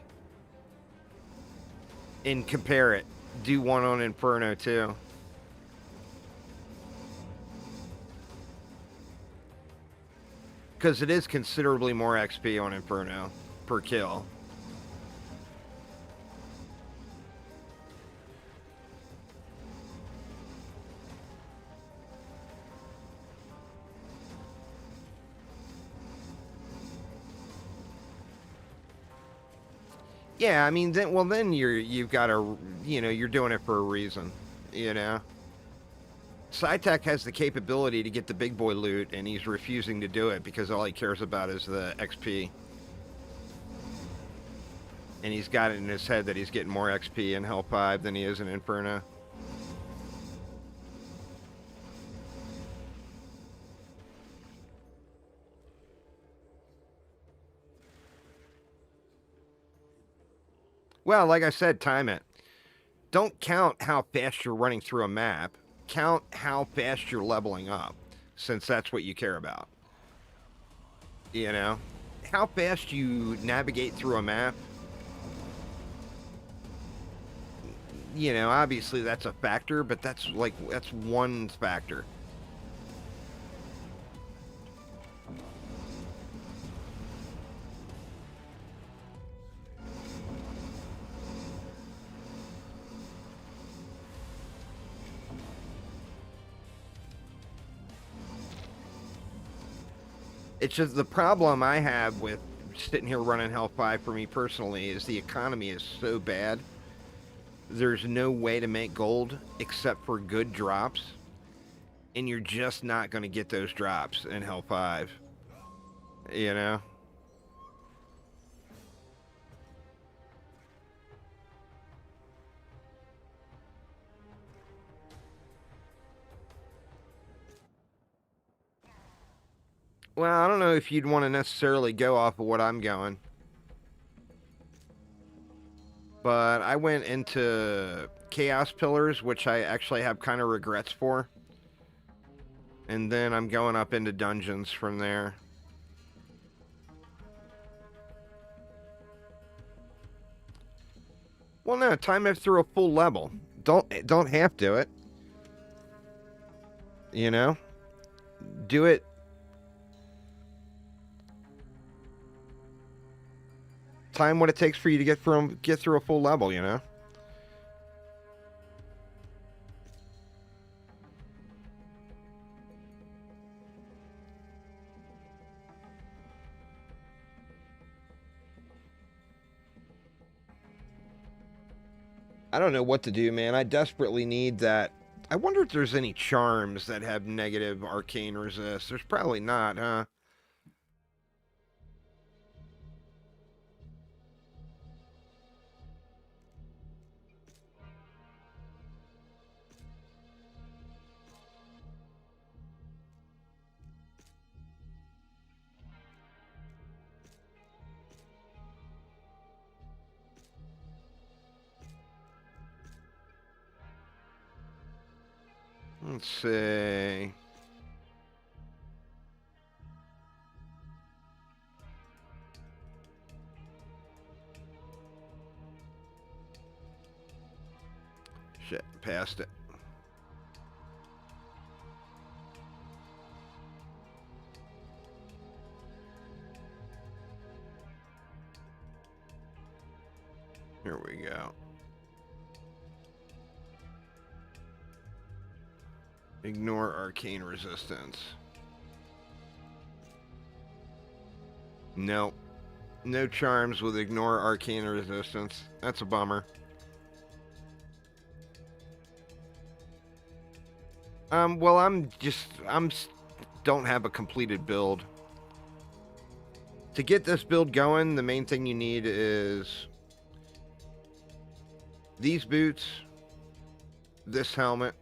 And compare it. Do one on Inferno, too. Because it is considerably more XP on Inferno per kill. Yeah, I mean, then you've got to, you know, you're doing it for a reason, you know. SciTech has the capability to get the big boy loot, and he's refusing to do it because all he cares about is the XP. And he's got it in his head that he's getting more XP in Hell 5 than he is in Inferno. Well, like I said, time it. Don't count how fast you're running through a map. Count how fast you're leveling up, since that's what you care about. You know? How fast you navigate through a map, you know, obviously that's a factor, but that's one factor. It's just the problem I have with sitting here running Hell 5 for me personally is the economy is so bad. There's no way to make gold except for good drops, and you're just not going to get those drops in Hell 5. You know? Well, I don't know if you'd want to necessarily go off of what I'm going. But I went into Chaos Pillars, which I actually have kind of regrets for. And then I'm going up into dungeons from there. Well, no, time it through a full level. Don't half do it. You know? Do it. Time what it takes for you to get through a full level, you know? I don't know what to do, man. I desperately need that. I wonder if there's any charms that have negative arcane resist. There's probably not, huh? Let's see. Shit, passed it. Here we go. Ignore arcane resistance. Nope. No charms with ignore arcane resistance. That's a bummer. Well, don't have a completed build. To get this build going, the main thing you need is these boots, this helmet,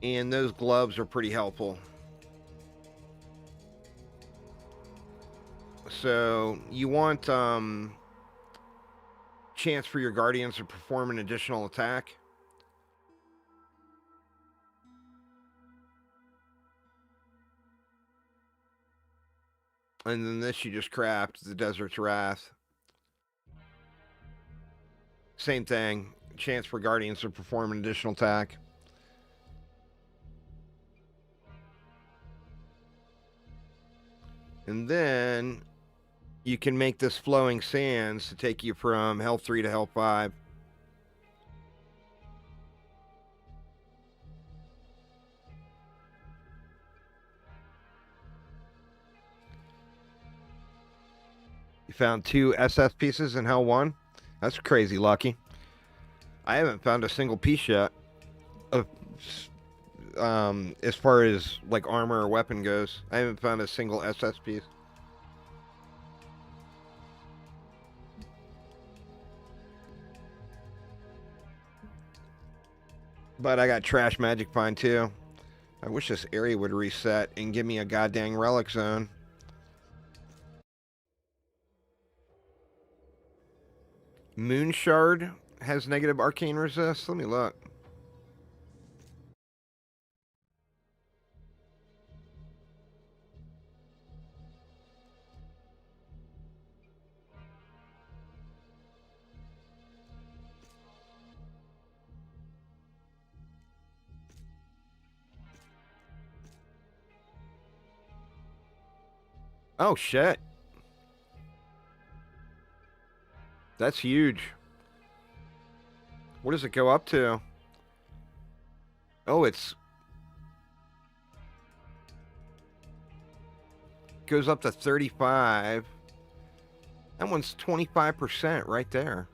and those gloves are pretty helpful. So you want chance for your guardians to perform an additional attack. And then this you just craft, the Desert's Wrath. Same thing. Chance for guardians to perform an additional attack. And then you can make this flowing sands to take you from Hell 3 to Hell 5. You found 2 SS pieces in Hell 1? That's crazy lucky. I haven't found a single piece yet. As far as like armor or weapon goes, I haven't found a single SS piece. But I got trash magic find too. I wish this area would reset and give me a goddamn relic zone. Moon Shard has negative arcane resist. Let me look. Oh shit. That's huge. What does it go up to? Oh, it's goes up to 35. That one's 25% right there.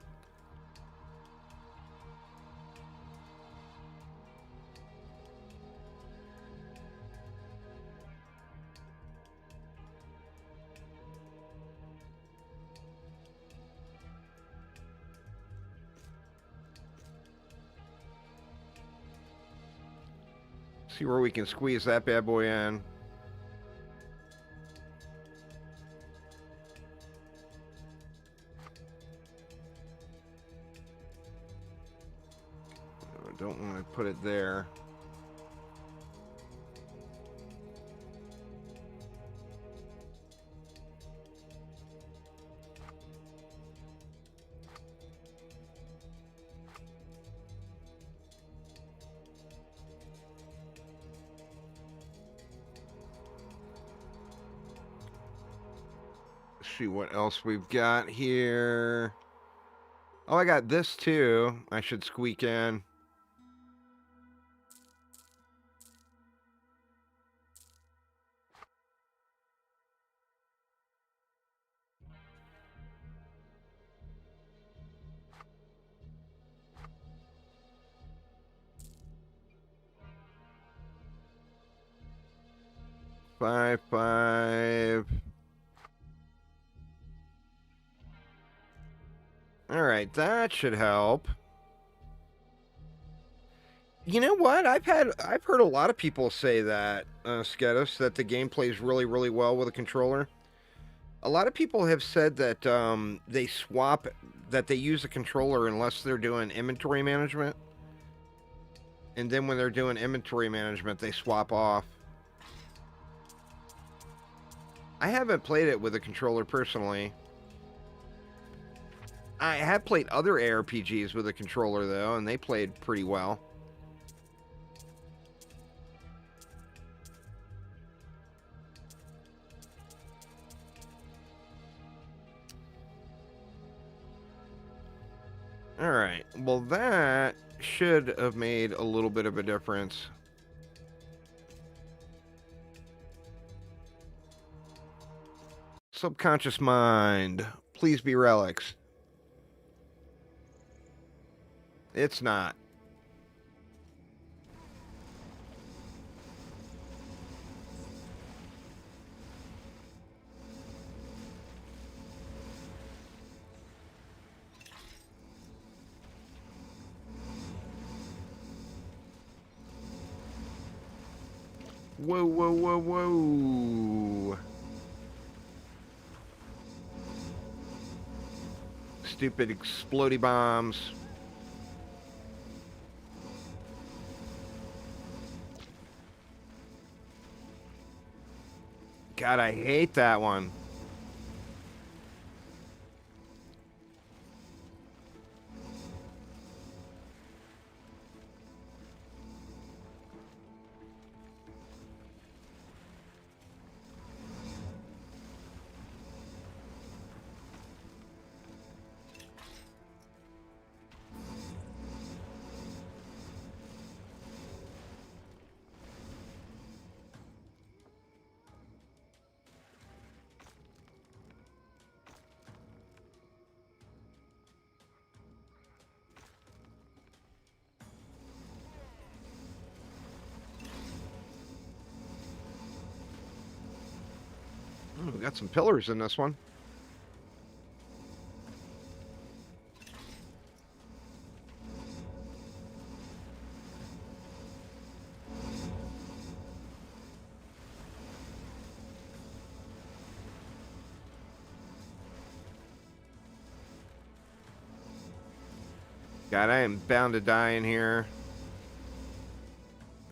See where we can squeeze that bad boy in. I don't want to put it there. See what else we've got here. Oh, I got this too. I should squeak in. Five. All right, that should help. You know what? I've heard a lot of people say that, Sketus, that the game plays really, really well with a controller. A lot of people have said that that they use a controller unless they're doing inventory management, and then when they're doing inventory management, they swap off. I haven't played it with a controller personally. I have played other ARPGs with a controller though, and they played pretty well. All right. Well, that should have made a little bit of a difference. Subconscious mind, please be relics. It's not. Whoa, whoa, whoa, whoa. Stupid explodey bombs. God, I hate that one. Oh, we got some pillars in this one. God, I am bound to die in here.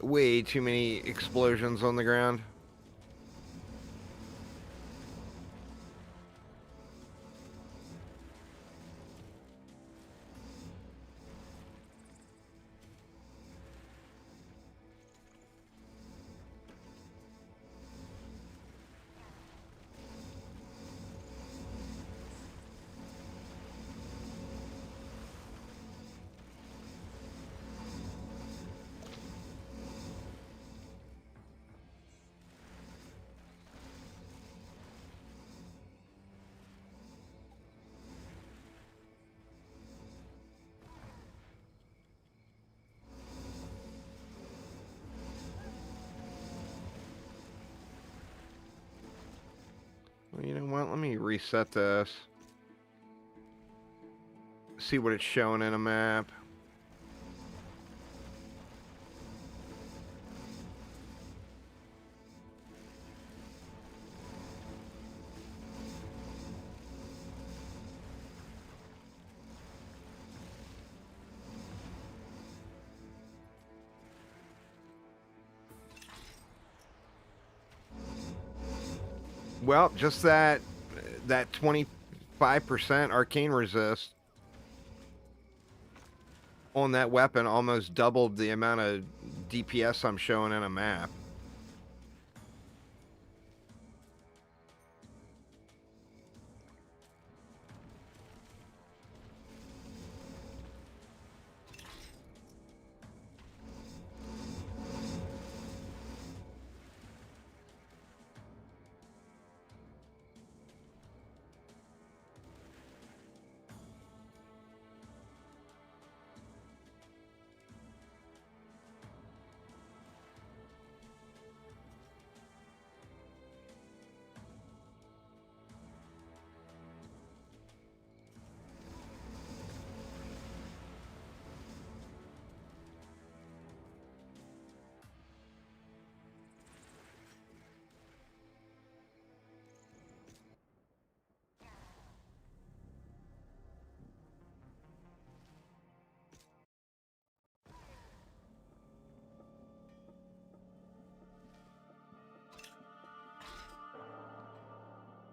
Way too many explosions on the ground. me reset this. See what it's showing in a map. Well, just that 25% arcane resist on that weapon almost doubled the amount of DPS I'm showing in a map.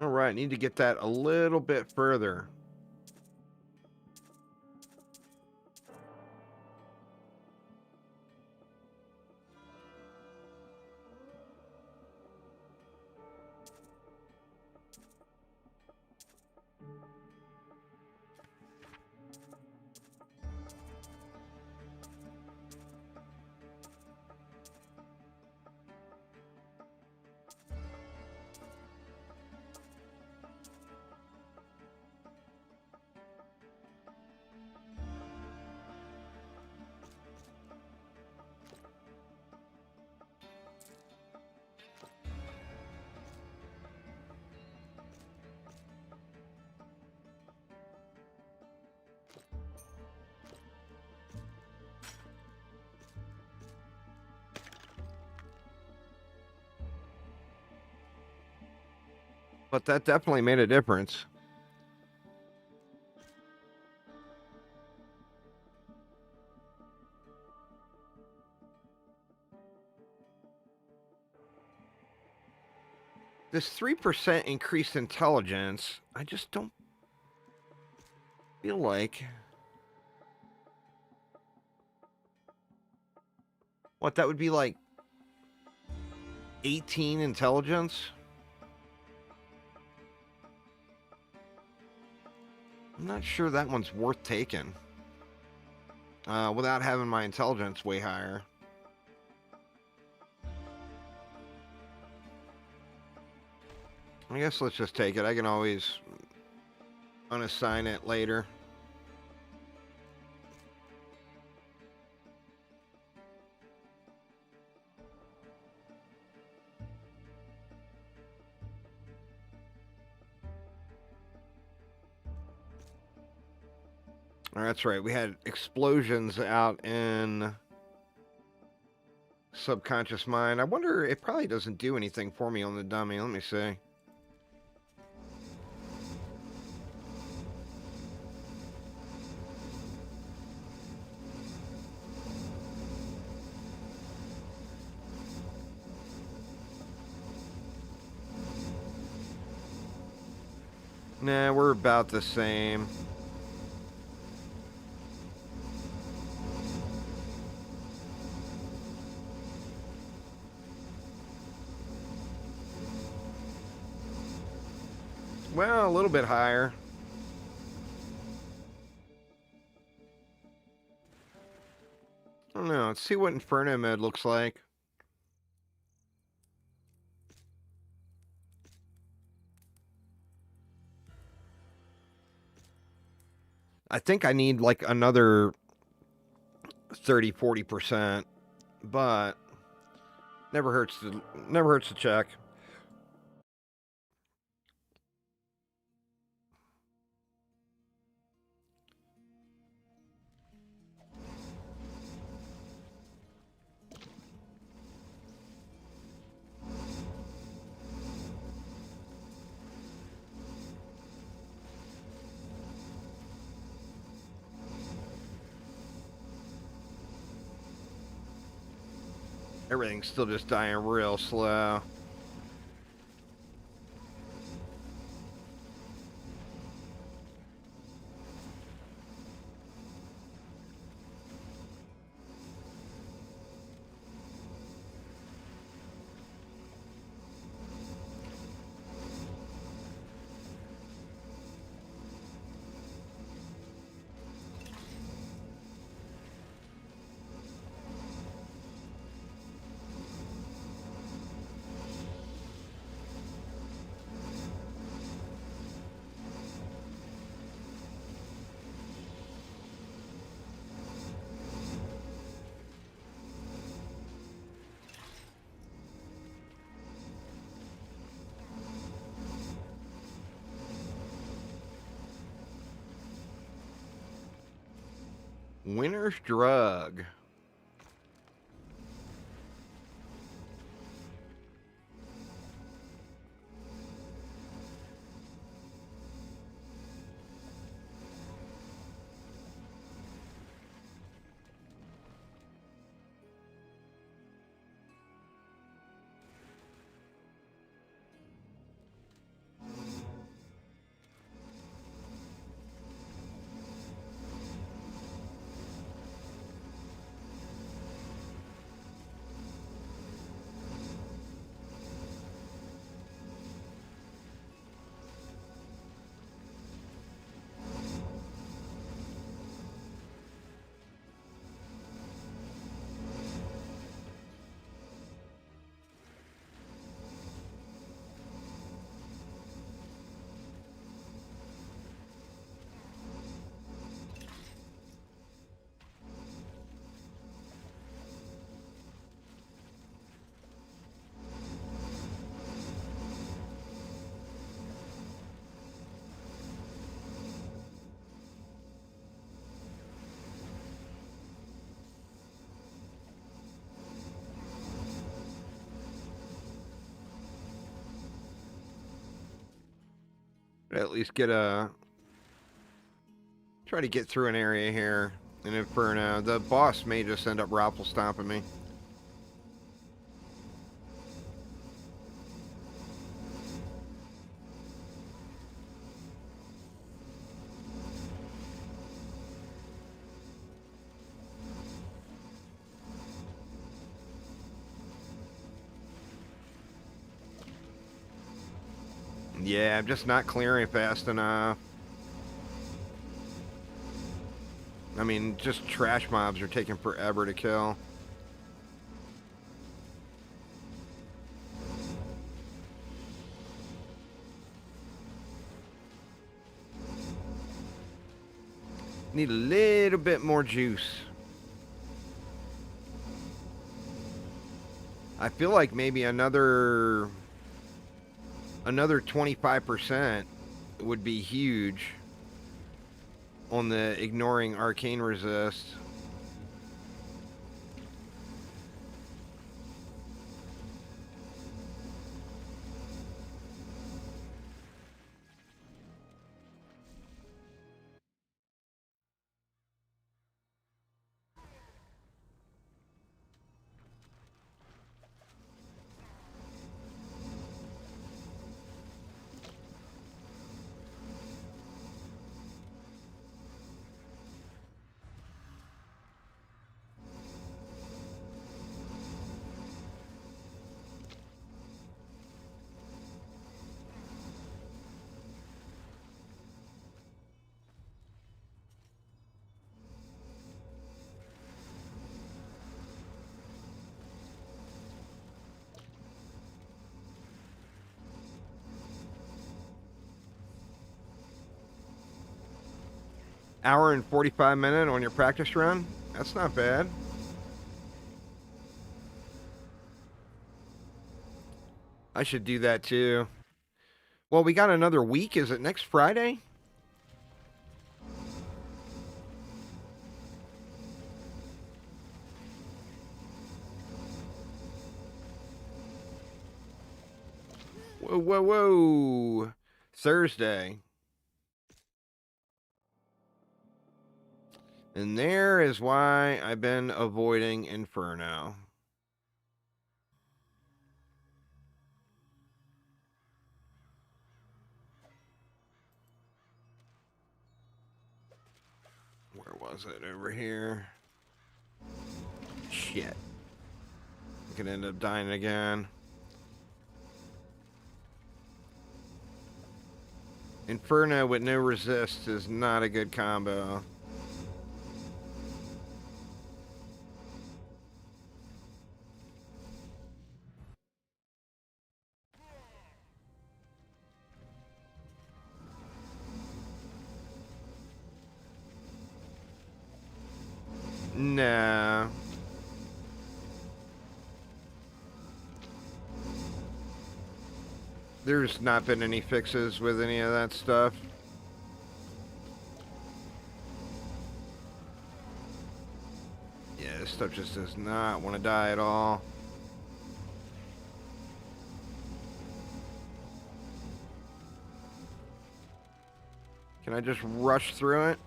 All right, need to get that a little bit further. But that definitely made a difference. This 3% increased intelligence, I just don't feel like... What, that would be like 18 intelligence? I'm not sure that one's worth taking. Without having my intelligence way higher. I guess let's just take it. I can always unassign it later. Oh, that's right. We had explosions out in subconscious mind. I wonder, it probably doesn't do anything for me on the dummy. Let me see. Nah, we're about the same. Well, a little bit higher. I don't know. Let's see what Inferno mode looks like. I think I need like another 30-40%, but never hurts to check. Everything's still just dying real slow. Winter's Drug. At least get a... Try to get through an area here in Inferno. The boss may just end up raffle stomping me. Yeah, I'm just not clearing fast enough. I mean, just trash mobs are taking forever to kill. Need a little bit more juice. I feel like maybe another 25% would be huge on the ignoring arcane resist. Hour and 45 minutes on your practice run? That's not bad. I should do that too. Well, we got another week. Is it next Friday? Whoa, whoa, whoa. Thursday. And there is why I've been avoiding Inferno. Where was it? Over here. Shit. I could end up dying again. Inferno with no resist is not a good combo. Nah. There's not been any fixes with any of that stuff. Yeah, this stuff just does not want to die at all. Can I just rush through it?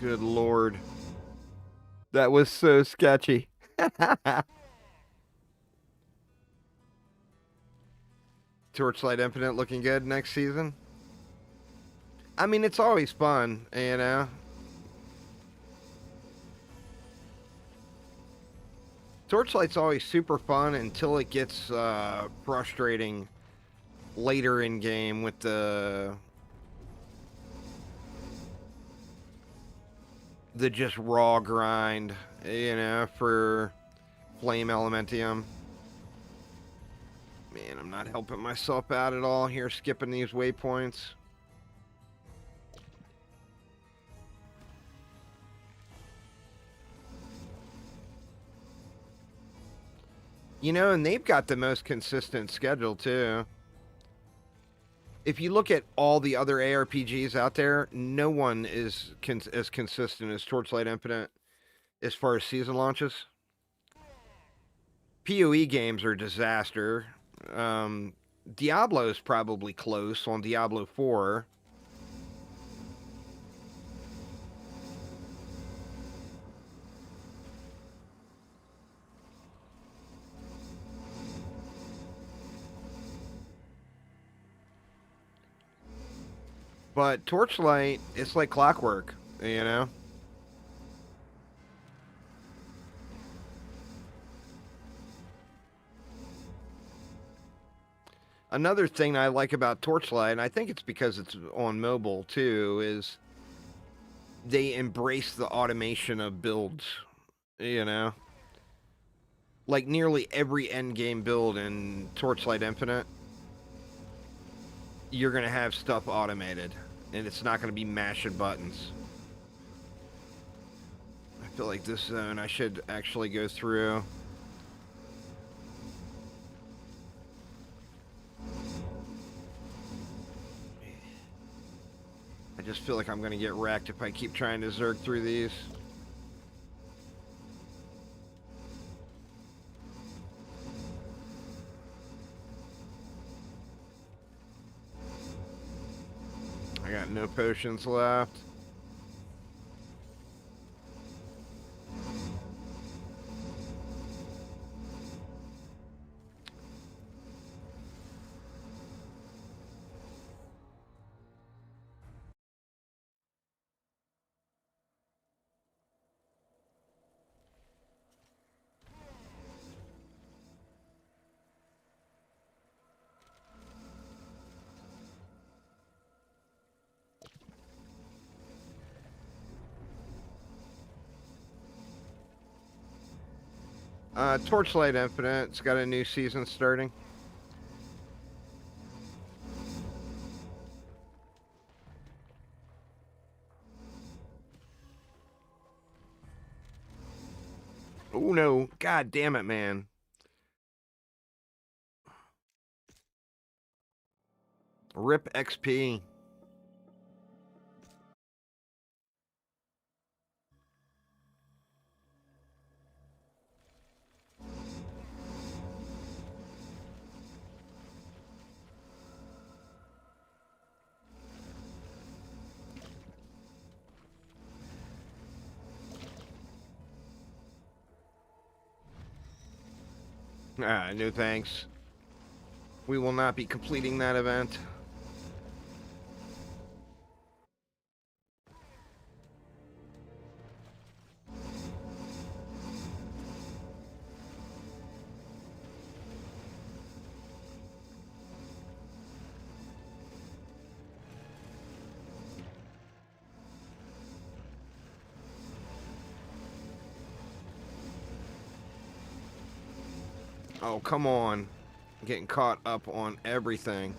Good Lord. That was so sketchy. Torchlight Infinite looking good next season. I mean, it's always fun, you know? Torchlight's always super fun until it gets frustrating later in game with the just raw grind, you know, for Flame Elementium. Man, I'm not helping myself out at all here, skipping these waypoints. You know, and they've got the most consistent schedule, too. If you look at all the other ARPGs out there, no one is as consistent as Torchlight Infinite as far as season launches. PoE games are a disaster. Diablo's probably close on Diablo 4. But Torchlight, it's like clockwork, you know? Another thing I like about Torchlight, and I think it's because it's on mobile too, is they embrace the automation of builds, you know? Like nearly every endgame build in Torchlight Infinite, you're going to have stuff automated, and it's not going to be mashing buttons. I feel like this zone I should actually go through. I just feel like I'm going to get wrecked if I keep trying to zerg through these. I got no potions left. Torchlight Infinite, it's got a new season starting. Oh no, god damn it, man. RIP XP. No thanks. We will not be completing that event. Oh, come on. Getting caught up on everything.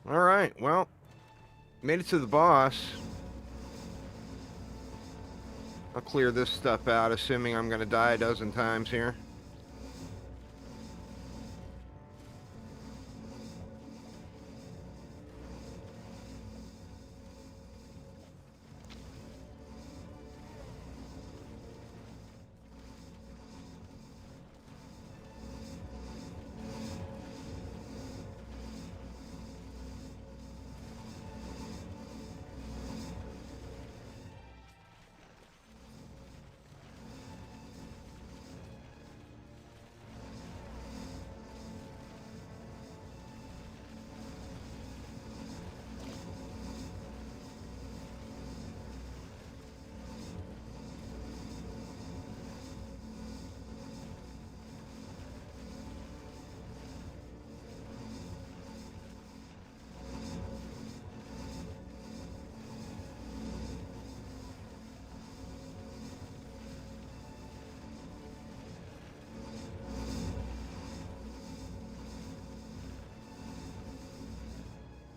All right, well, made it to the boss. I'll clear this stuff out, assuming I'm going to die a dozen times here.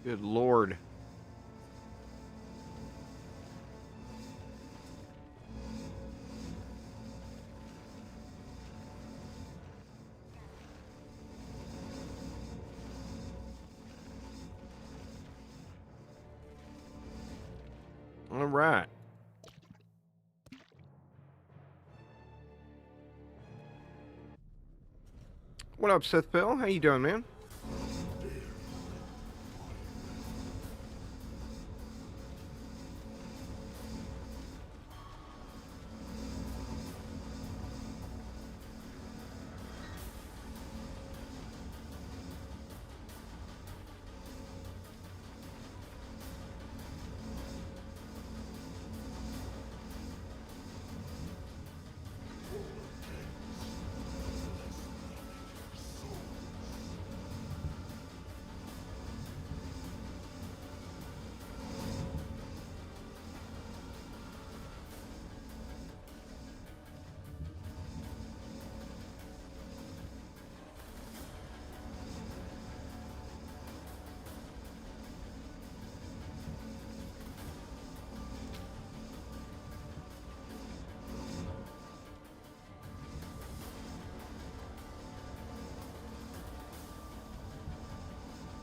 Good Lord. All right. What up, Seth Bill? How you doing, man?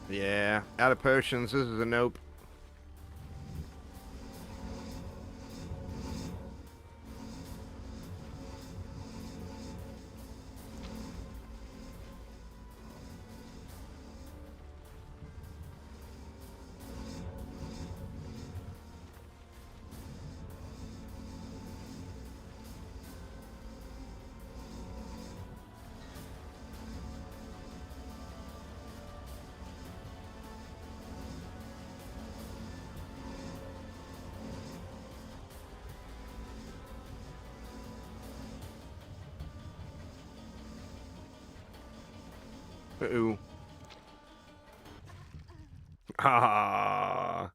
Yeah, out of potions. This is a nope. Uh-oh. Ah.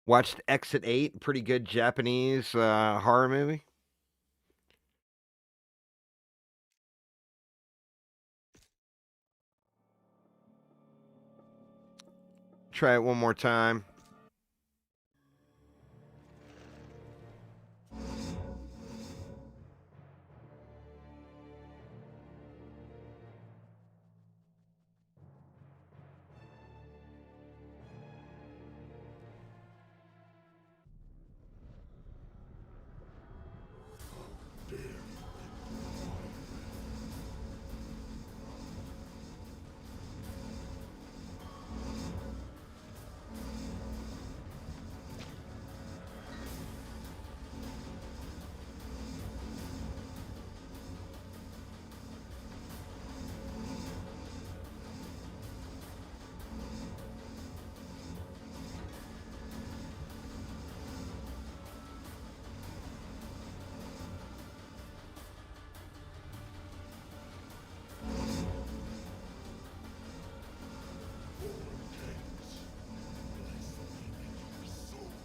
Watched Exit 8, pretty good Japanese horror movie. Try it one more time.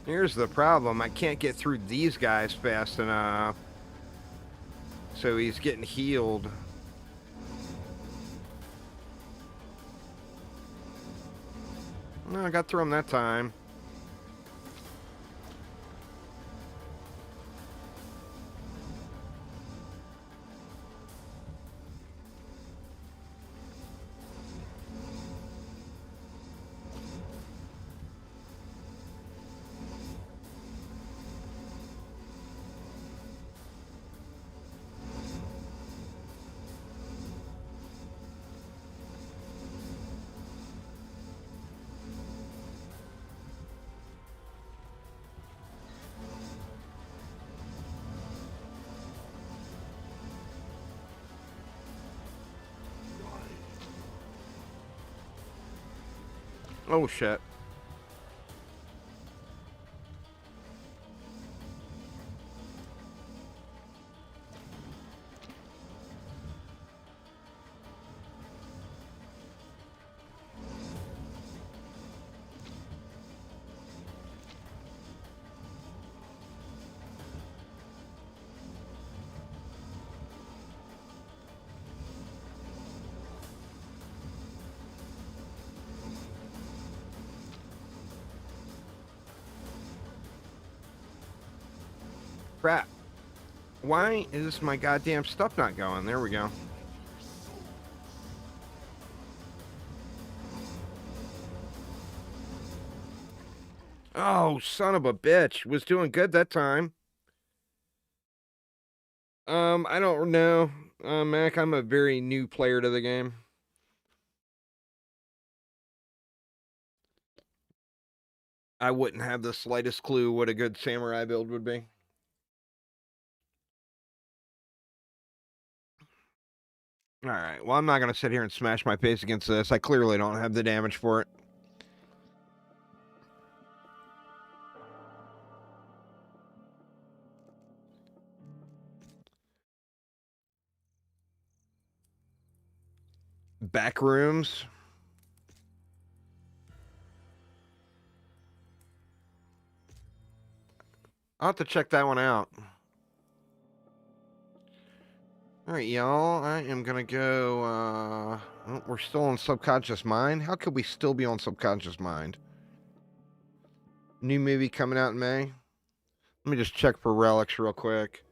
Here's the problem. I can't get through these guys fast enough. So he's getting healed. No, I got through him that time. Oh, shit. Crap. Why is my goddamn stuff not going? There we go. Oh, son of a bitch. Was doing good that time. I don't know. Mac, I'm a very new player to the game. I wouldn't have the slightest clue what a good samurai build would be. Alright, well, I'm not going to sit here and smash my face against this. I clearly don't have the damage for it. Back rooms. I'll have to check that one out. Alright, y'all. I am going to go, oh, we're still on Subconscious Mind? How could we still be on Subconscious Mind? New movie coming out in May. Let me just check for relics real quick.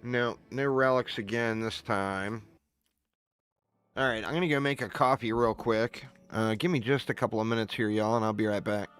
No, no relics again this time. Alright, I'm going to go make a coffee real quick. Give me just a couple of minutes here, y'all, and I'll be right back.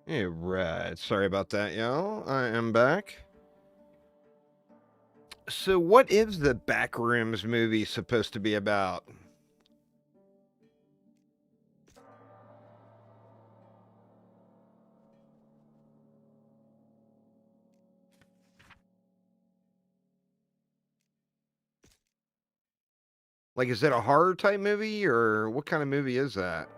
Hey, right. Sorry about that, y'all. I am back. So, what is the Backrooms movie supposed to be about? Like, is it a horror type movie, or what kind of movie is that?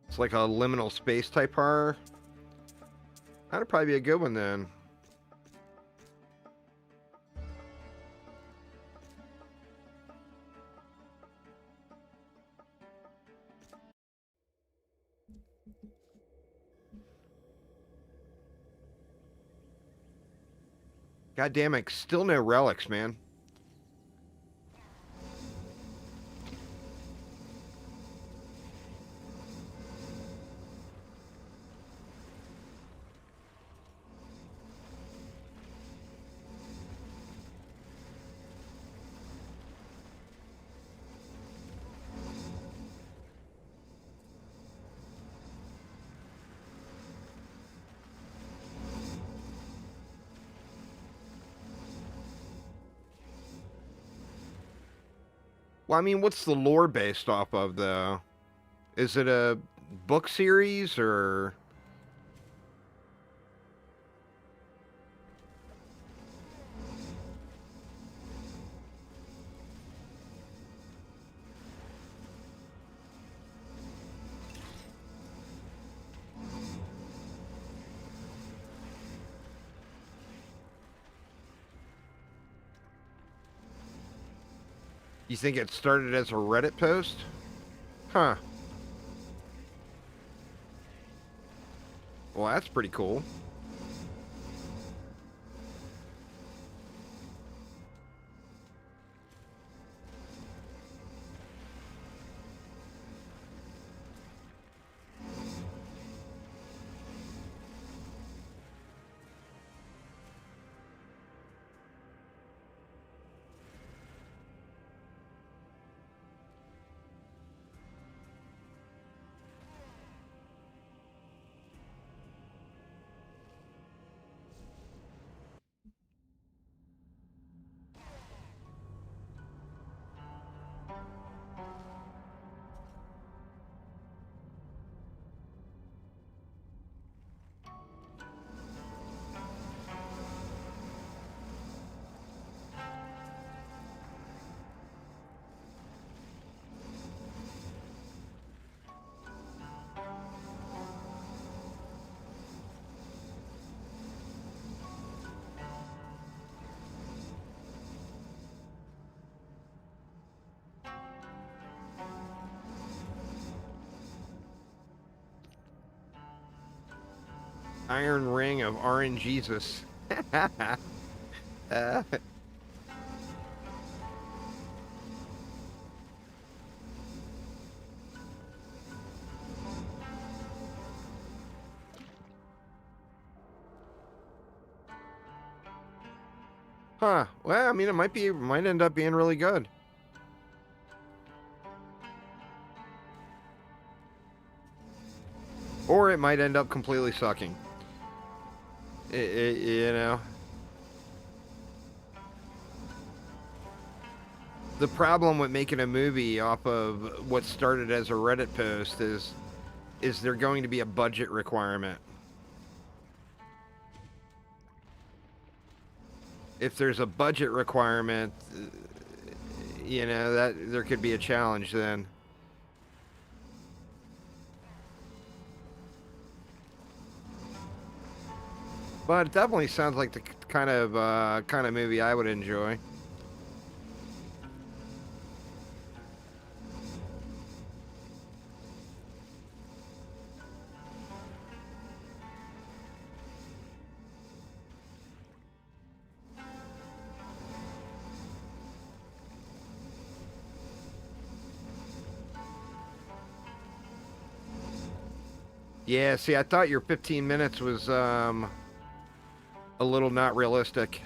It's like a liminal space type horror. That'd probably be a good one then. God damn it, still no relics, man. Well, I mean, what's the lore based off of, though? Is it a book series, or... You think it started as a Reddit post? Huh. Well, that's pretty cool. Iron Ring of RNGesus. uh, huh. Well, I mean, might end up being really good. Or it might end up completely sucking. You know? The problem with making a movie off of what started as a Reddit post is there going to be a budget requirement. If there's a budget requirement, that there could be a challenge then. But it definitely sounds like the kind of movie I would enjoy. Yeah, see, I thought your 15 minutes was a little not realistic.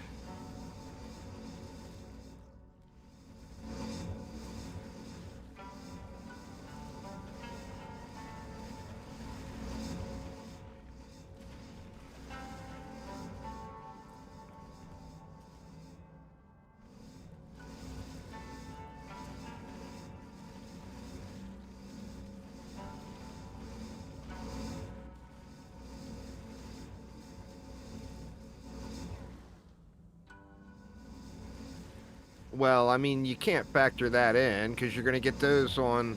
Well, I mean, you can't factor that in because you're going to get those on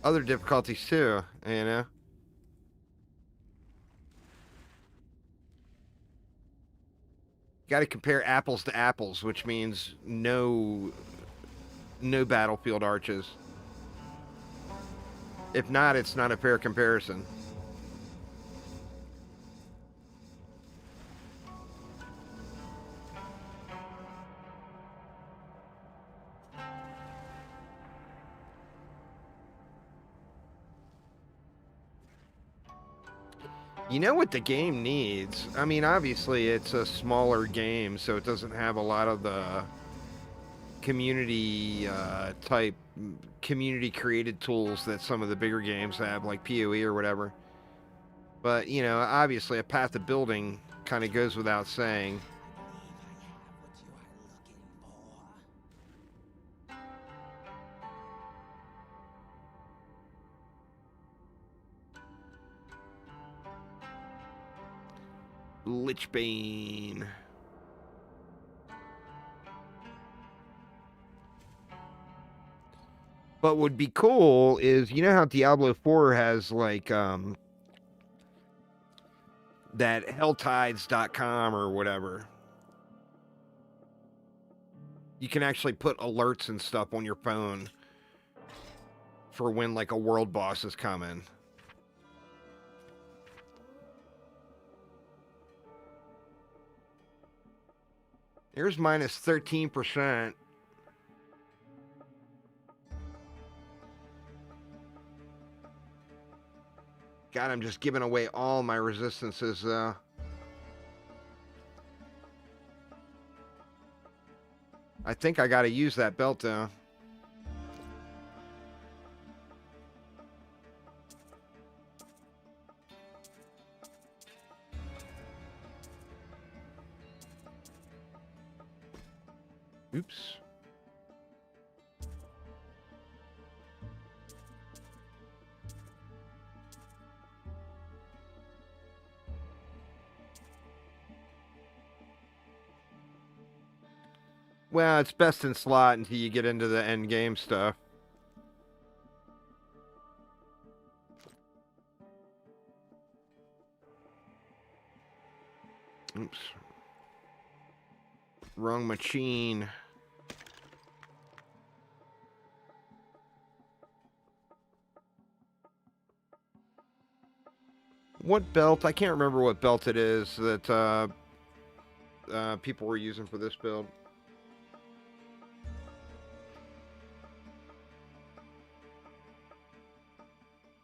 other difficulties too, you know? You got to compare apples to apples, which means no battlefield arches. If not, it's not a fair comparison. You know what the game needs? I mean, obviously it's a smaller game, so it doesn't have a lot of the community type community created tools that some of the bigger games have, like PoE or whatever. But, you know, obviously a path to building kind of goes without saying. Lichbane. But what would be cool is, you know how Diablo 4 has like that helltides.com or whatever. You can actually put alerts and stuff on your phone for when like a world boss is coming. Here's minus 13%. God, I'm just giving away all my resistances, though. I think I gotta use that belt, though. Oops. Well, it's best in slot until you get into the end game stuff. Oops. Wrong machine. What belt? I can't remember what belt it is that people were using for this build.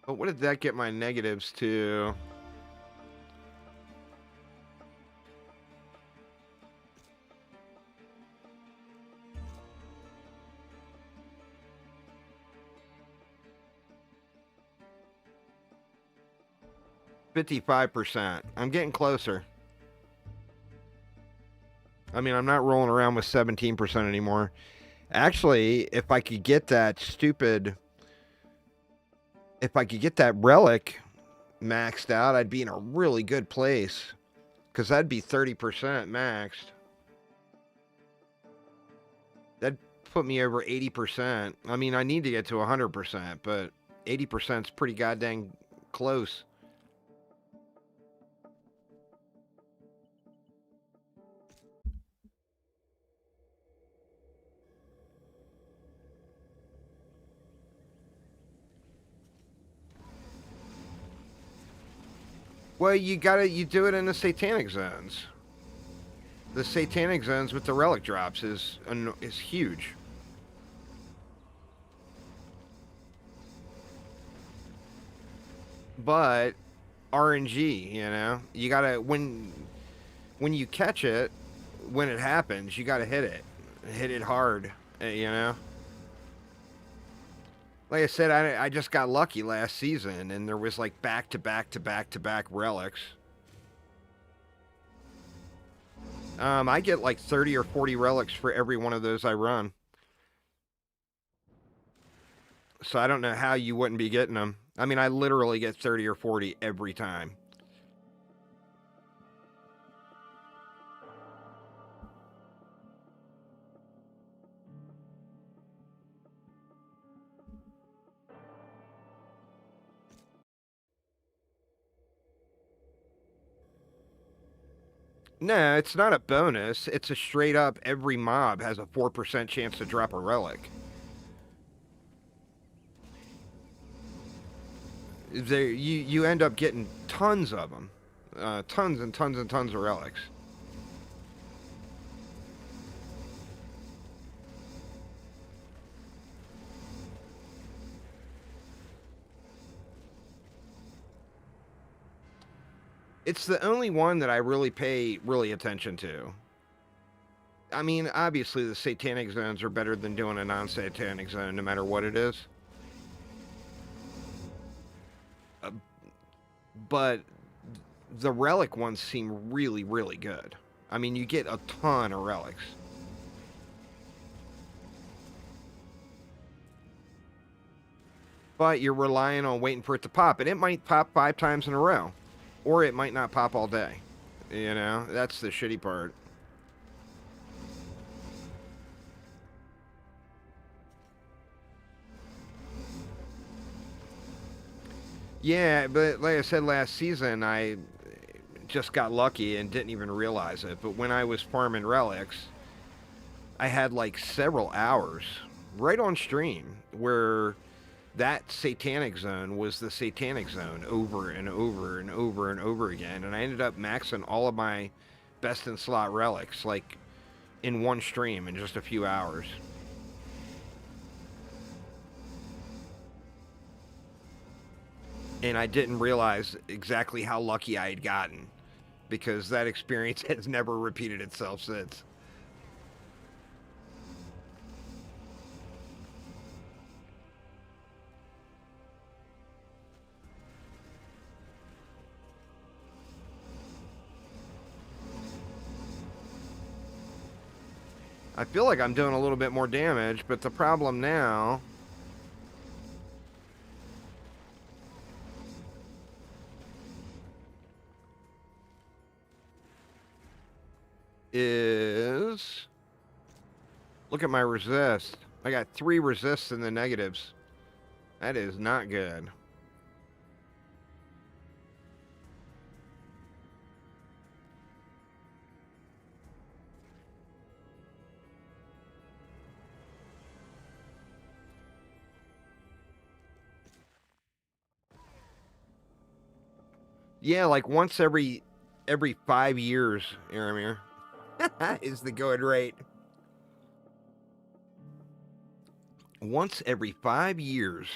But what did that get my negatives to? $55%. I'm getting closer. I mean, I'm not rolling around with 17% anymore. Actually, if I could get that relic maxed out, I'd be in a really good place. Because that'd be 30% maxed. That'd put me over 80%. I mean, I need to get to 100%, but 80% is pretty goddamn close. Well, you do it in the satanic zones. The satanic zones with the relic drops is huge. but RNG, you know, you gotta when you catch it, when it happens, you gotta hit it hard, you know. Like I said, I just got lucky last season, and there was like back to back to back to back relics. I get like 30 or 40 relics for every one of those I run. So I don't know how you wouldn't be getting them. I mean, I literally get 30 or 40 every time. No, it's not a bonus. It's a straight up every mob has a 4% chance to drop a relic. You end up getting tons of them. Tons and tons and tons of relics. It's the only one that I really pay attention to. I mean, obviously the satanic zones are better than doing a non-satanic zone, no matter what it is. But the relic ones seem really, really good. I mean, you get a ton of relics. But you're relying on waiting for it to pop, and it might pop 5 times in a row. Or it might not pop all day. You know, that's the shitty part. Yeah, but like I said last season, I just got lucky and didn't even realize it. But when I was farming relics, I had like several hours right on stream where that satanic zone was the satanic zone over and over and over and over again. And I ended up maxing all of my best in slot relics like in one stream in just a few hours. And I didn't realize exactly how lucky I had gotten because that experience has never repeated itself since. I feel like I'm doing a little bit more damage, but the problem now is... Look at my resist. I got 3 resists in the negatives. That is not good. Yeah, like once every 5 years, Aramir, is the going rate. Once every 5 years.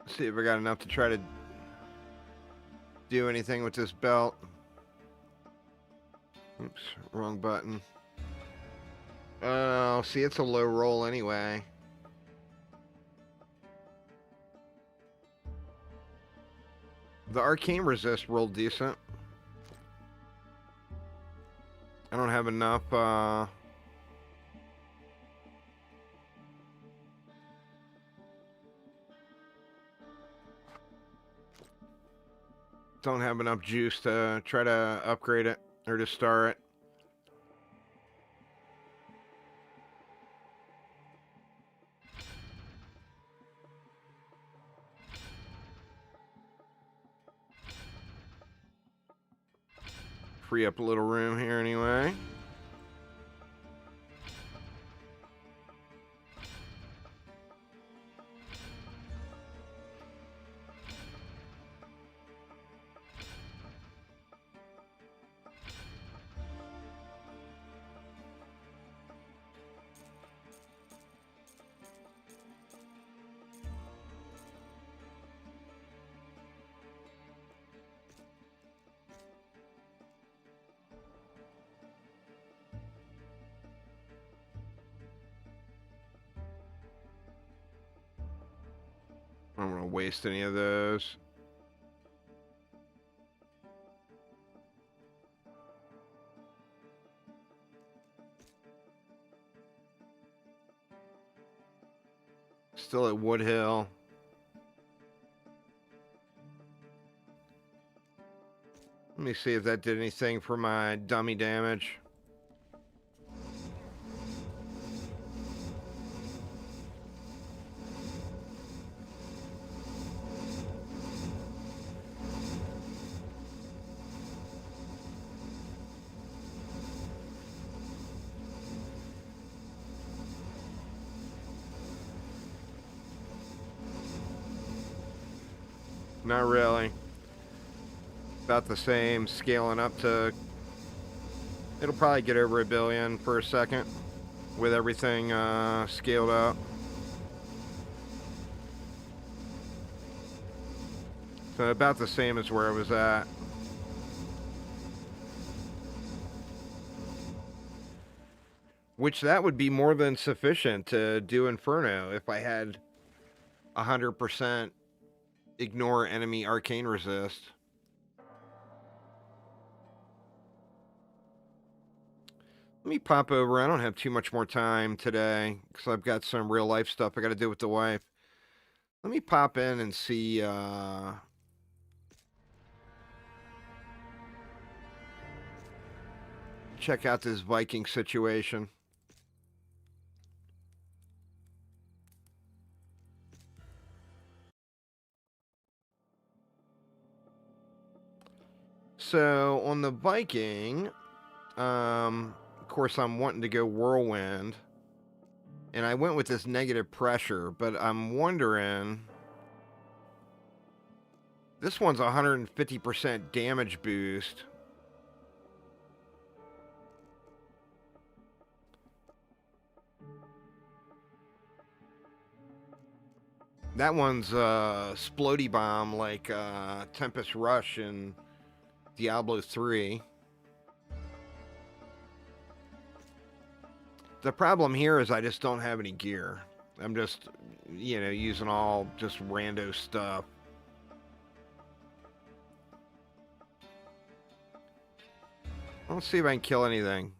See if I got enough to try to do anything with this belt. Oops, wrong button. Oh, see, it's a low roll anyway. The arcane resist rolled decent. I don't have enough, don't have enough juice to try to upgrade it or to star it. Free up a little room here anyway. I don't want to waste any of those. Still at Woodhill. Let me see if that did anything for my dummy damage. Not really. About the same, scaling up to... It'll probably get over 1 billion for a second with everything scaled up. So about the same as where I was at. Which that would be more than sufficient to do Inferno if I had 100% ignore enemy arcane resist. Let me pop over. I don't have too much more time today because I've got some real life stuff I got to do with the wife. Let me pop in and see check out this Viking situation. So on the Viking, of course I'm wanting to go Whirlwind, and I went with this negative pressure, but I'm wondering, this one's 150% damage boost. That one's Splody Bomb, like Tempest Rush in Diablo 3. The problem here is I just don't have any gear. I'm just, you know, using all just rando stuff. Let's see if I can kill anything.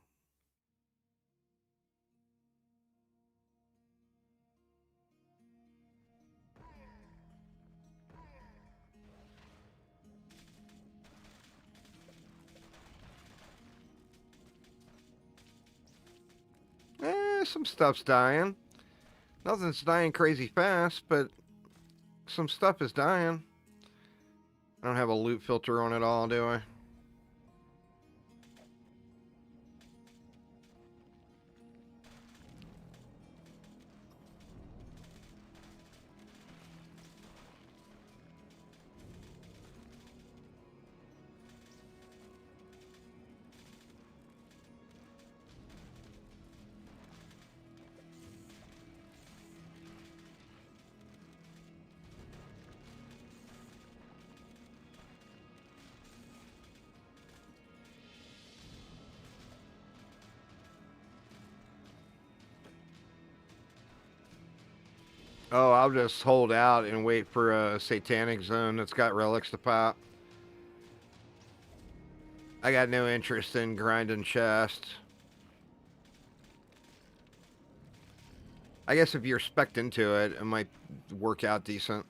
Some stuff's dying. Nothing's dying crazy fast, but some stuff is dying. I don't have a loot filter on it all, do I? Oh, I'll just hold out and wait for a satanic zone that's got relics to pop. I got no interest in grinding chests. I guess if you're spec'd into it, it might work out decent.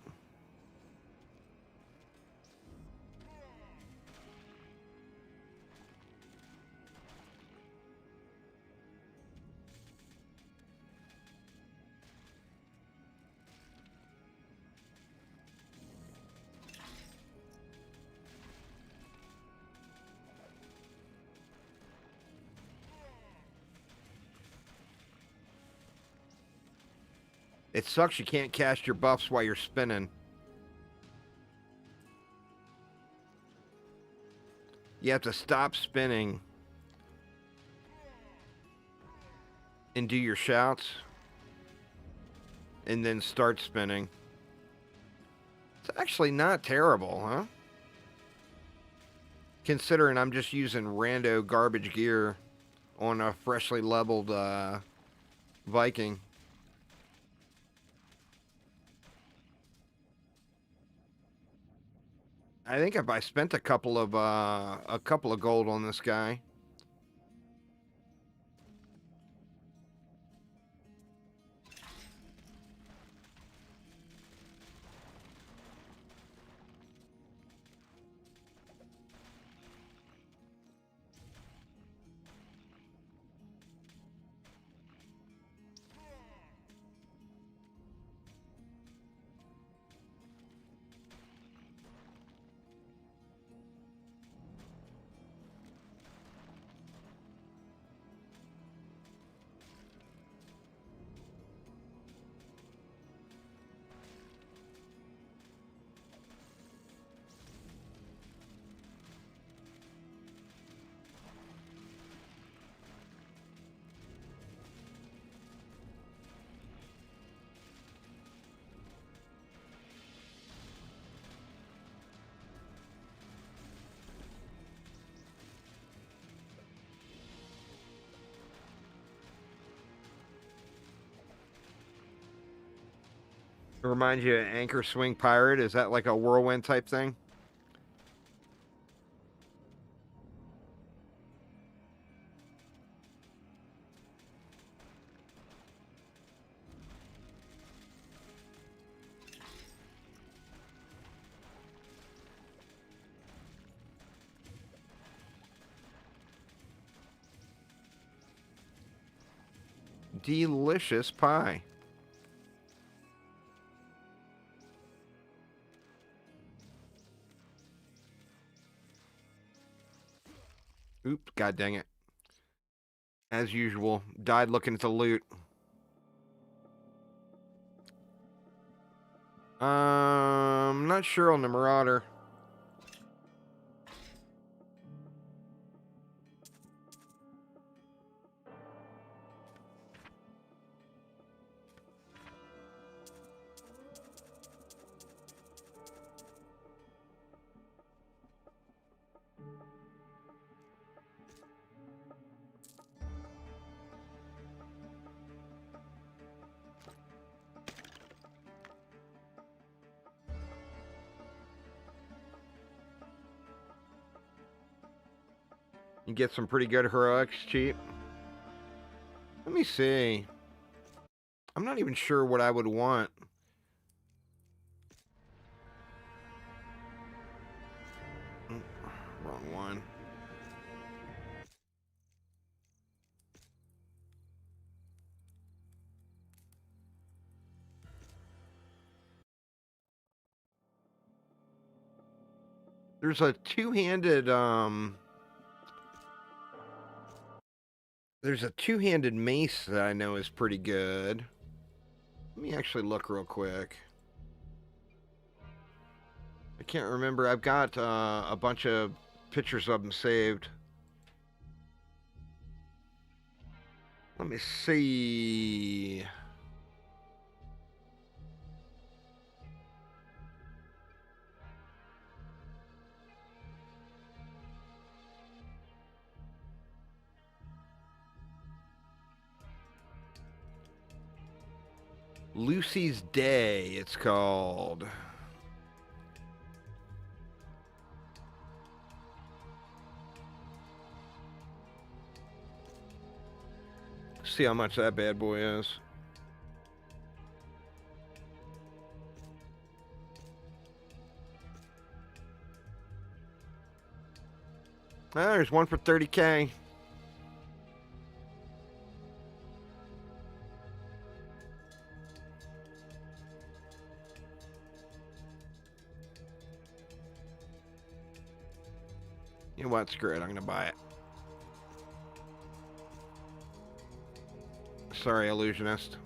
It sucks you can't cast your buffs while you're spinning. You have to stop spinning and do your shouts and then start spinning. It's actually not terrible, huh? Considering I'm just using rando garbage gear on a freshly leveled Viking. I think if I spent a couple of gold on this guy. It reminds you of Anchor Swing Pirate. Is that like a whirlwind type thing? Delicious pie. Oops, god dang it. As usual, died looking at the loot. Not sure on the Marauder. You get some pretty good heroics cheap. Let me see. I'm not even sure what I would want. Wrong one. There's a two-handed there's a two-handed mace that I know is pretty good. Let me actually look real quick. I can't remember. I've got a bunch of pictures of them saved. Let me see. Lucy's Day, it's called. See how much that bad boy is. Ah, there's one for 30K. You know what? Screw it. I'm going to buy it. Sorry, Illusionist.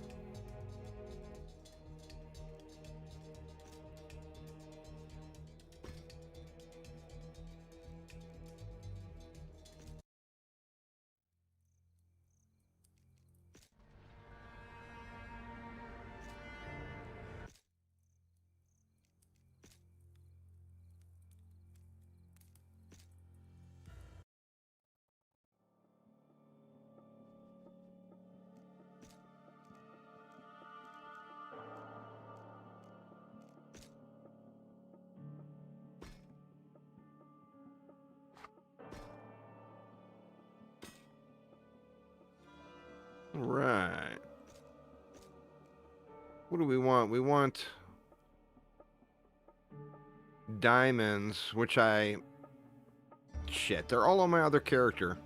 What do we want? We want diamonds, which I... Shit, they're all on my other character.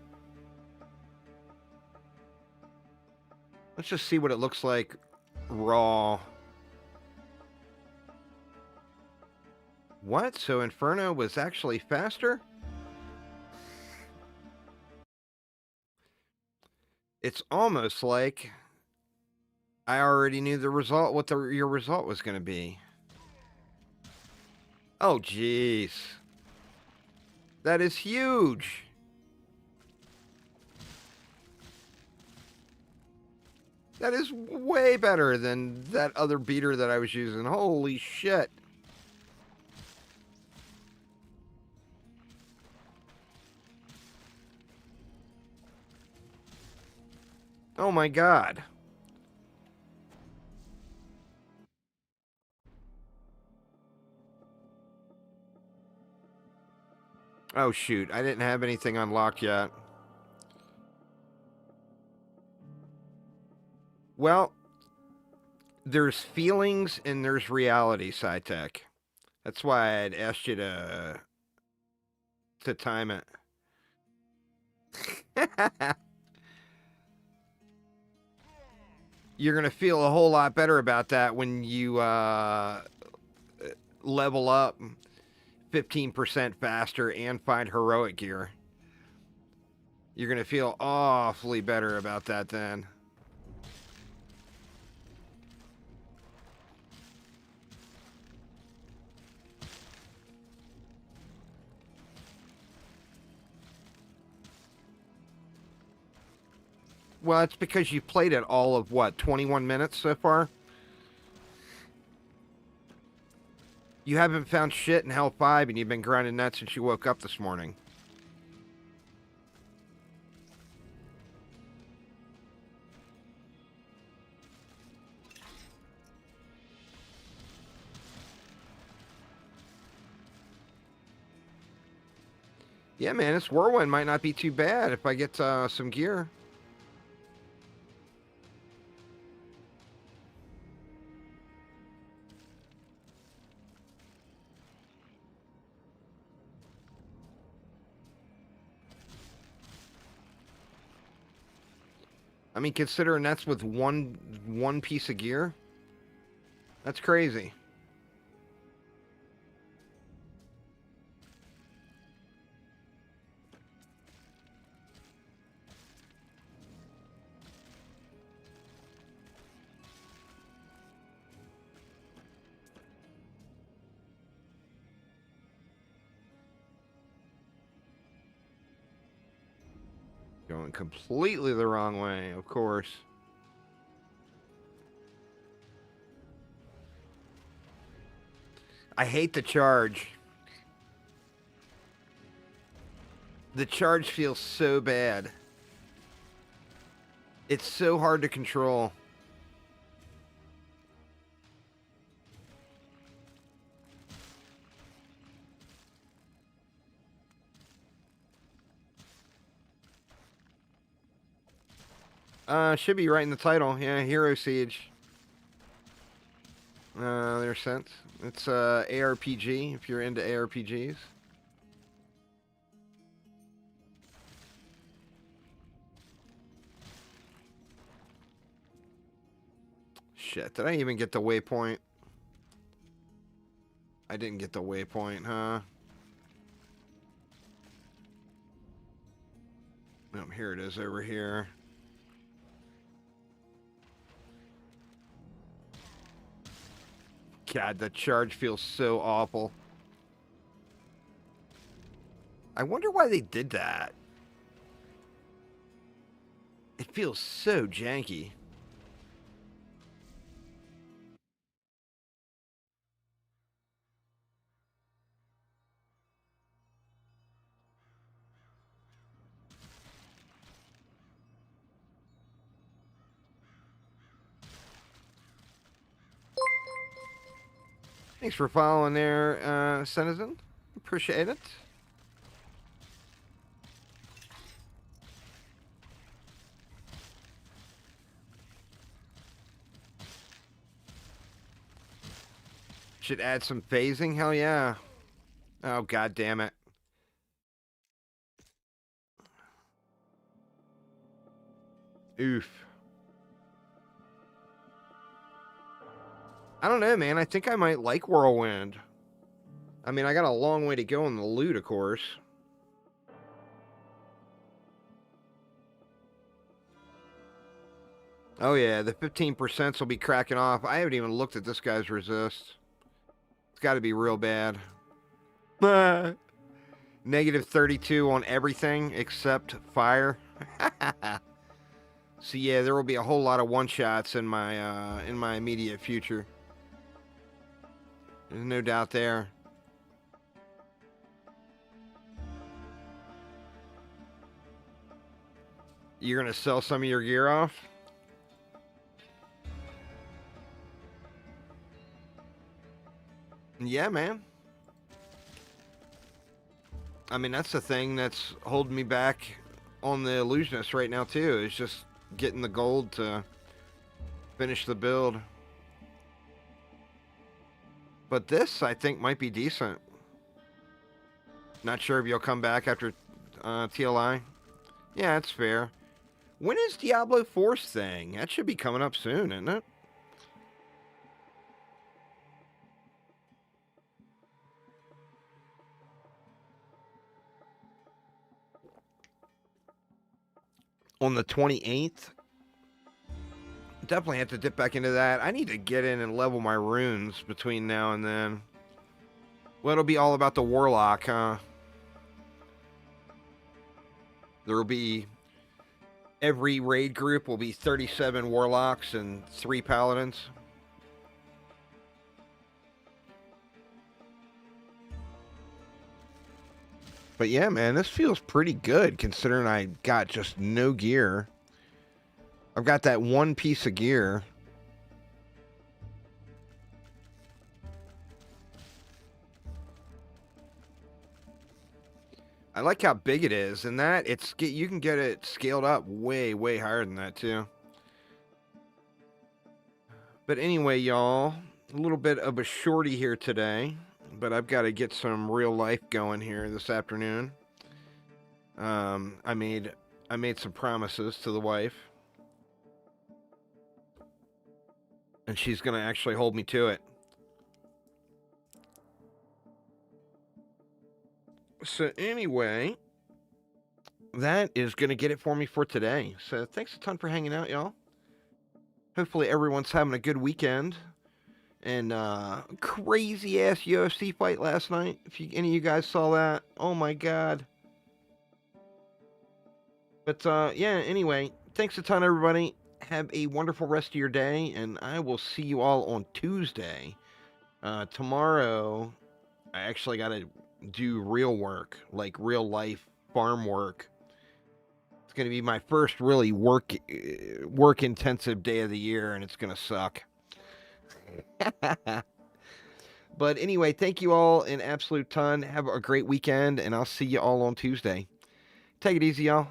Let's just see what it looks like raw. What? So Inferno was actually faster? It's almost like I already knew the result, what your result was going to be. Oh, jeez. That is huge. That is way better than that other beater that I was using. Holy shit. Oh my god. Oh shoot, I didn't have anything unlocked yet. Well, there's feelings and there's reality, SciTech. That's why I'd asked you to time it. You're going to feel a whole lot better about that when you level up 15% faster and find heroic gear. You're going to feel awfully better about that then. Well, it's because you've played it all of, what, 21 minutes so far? You haven't found shit in Hell 5 and you've been grinding that since you woke up this morning. Yeah, man, this whirlwind might not be too bad if I get some gear. I mean, considering that's with one piece of gear, that's crazy. Going completely the wrong way, of course. I hate the charge. The charge feels so bad. It's so hard to control. Should be right in the title. Yeah, Hero Siege. There's sense. It's ARPG if you're into ARPGs. Shit, did I even get the waypoint? I didn't get the waypoint, huh? Oh, here it is over here. God, the charge feels so awful. I wonder why they did that. It feels so janky. Thanks for following there, Citizen. Appreciate it. Should add some phasing? Hell yeah. Oh, god damn it. Oof. I don't know, man. I think I might like Whirlwind. I mean, I got a long way to go in the loot, of course. Oh, yeah. The 15% will be cracking off. I haven't even looked at this guy's resist. It's got to be real bad. Negative 32 on everything except fire. So yeah, there will be a whole lot of one-shots in my immediate future. There's no doubt there. You're gonna sell some of your gear off? Yeah, man. I mean, that's the thing that's holding me back on the Illusionist right now, too, is just getting the gold to finish the build. But this, I think, might be decent. Not sure if you'll come back after TLI. Yeah, that's fair. When is Diablo 4's thing? That should be coming up soon, isn't it? On the 28th? Definitely have to dip back into that. I need to get in and level my runes between now and then. Well, it'll be all about the Warlock, huh? There will be... Every raid group will be 37 Warlocks and 3 Paladins. But yeah, man, this feels pretty good considering I got just no gear. I've got that one piece of gear. I like how big it is, and that you can get it scaled up way, way higher than that too. But anyway, y'all, a little bit of a shorty here today, but I've got to get some real life going here this afternoon. I made some promises to the wife, and she's gonna actually hold me to it. So anyway, that is gonna get it for me for today. So thanks a ton for hanging out, y'all. Hopefully everyone's having a good weekend. And crazy ass UFC fight last night. If any of you guys saw that, oh my god. But yeah, anyway, thanks a ton, everybody. Have a wonderful rest of your day, and I will see you all on Tuesday. Tomorrow, I actually got to do real work, like real life farm work. It's going to be my first really work intensive day of the year, and it's going to suck. But anyway, thank you all an absolute ton. Have a great weekend, and I'll see you all on Tuesday. Take it easy, y'all.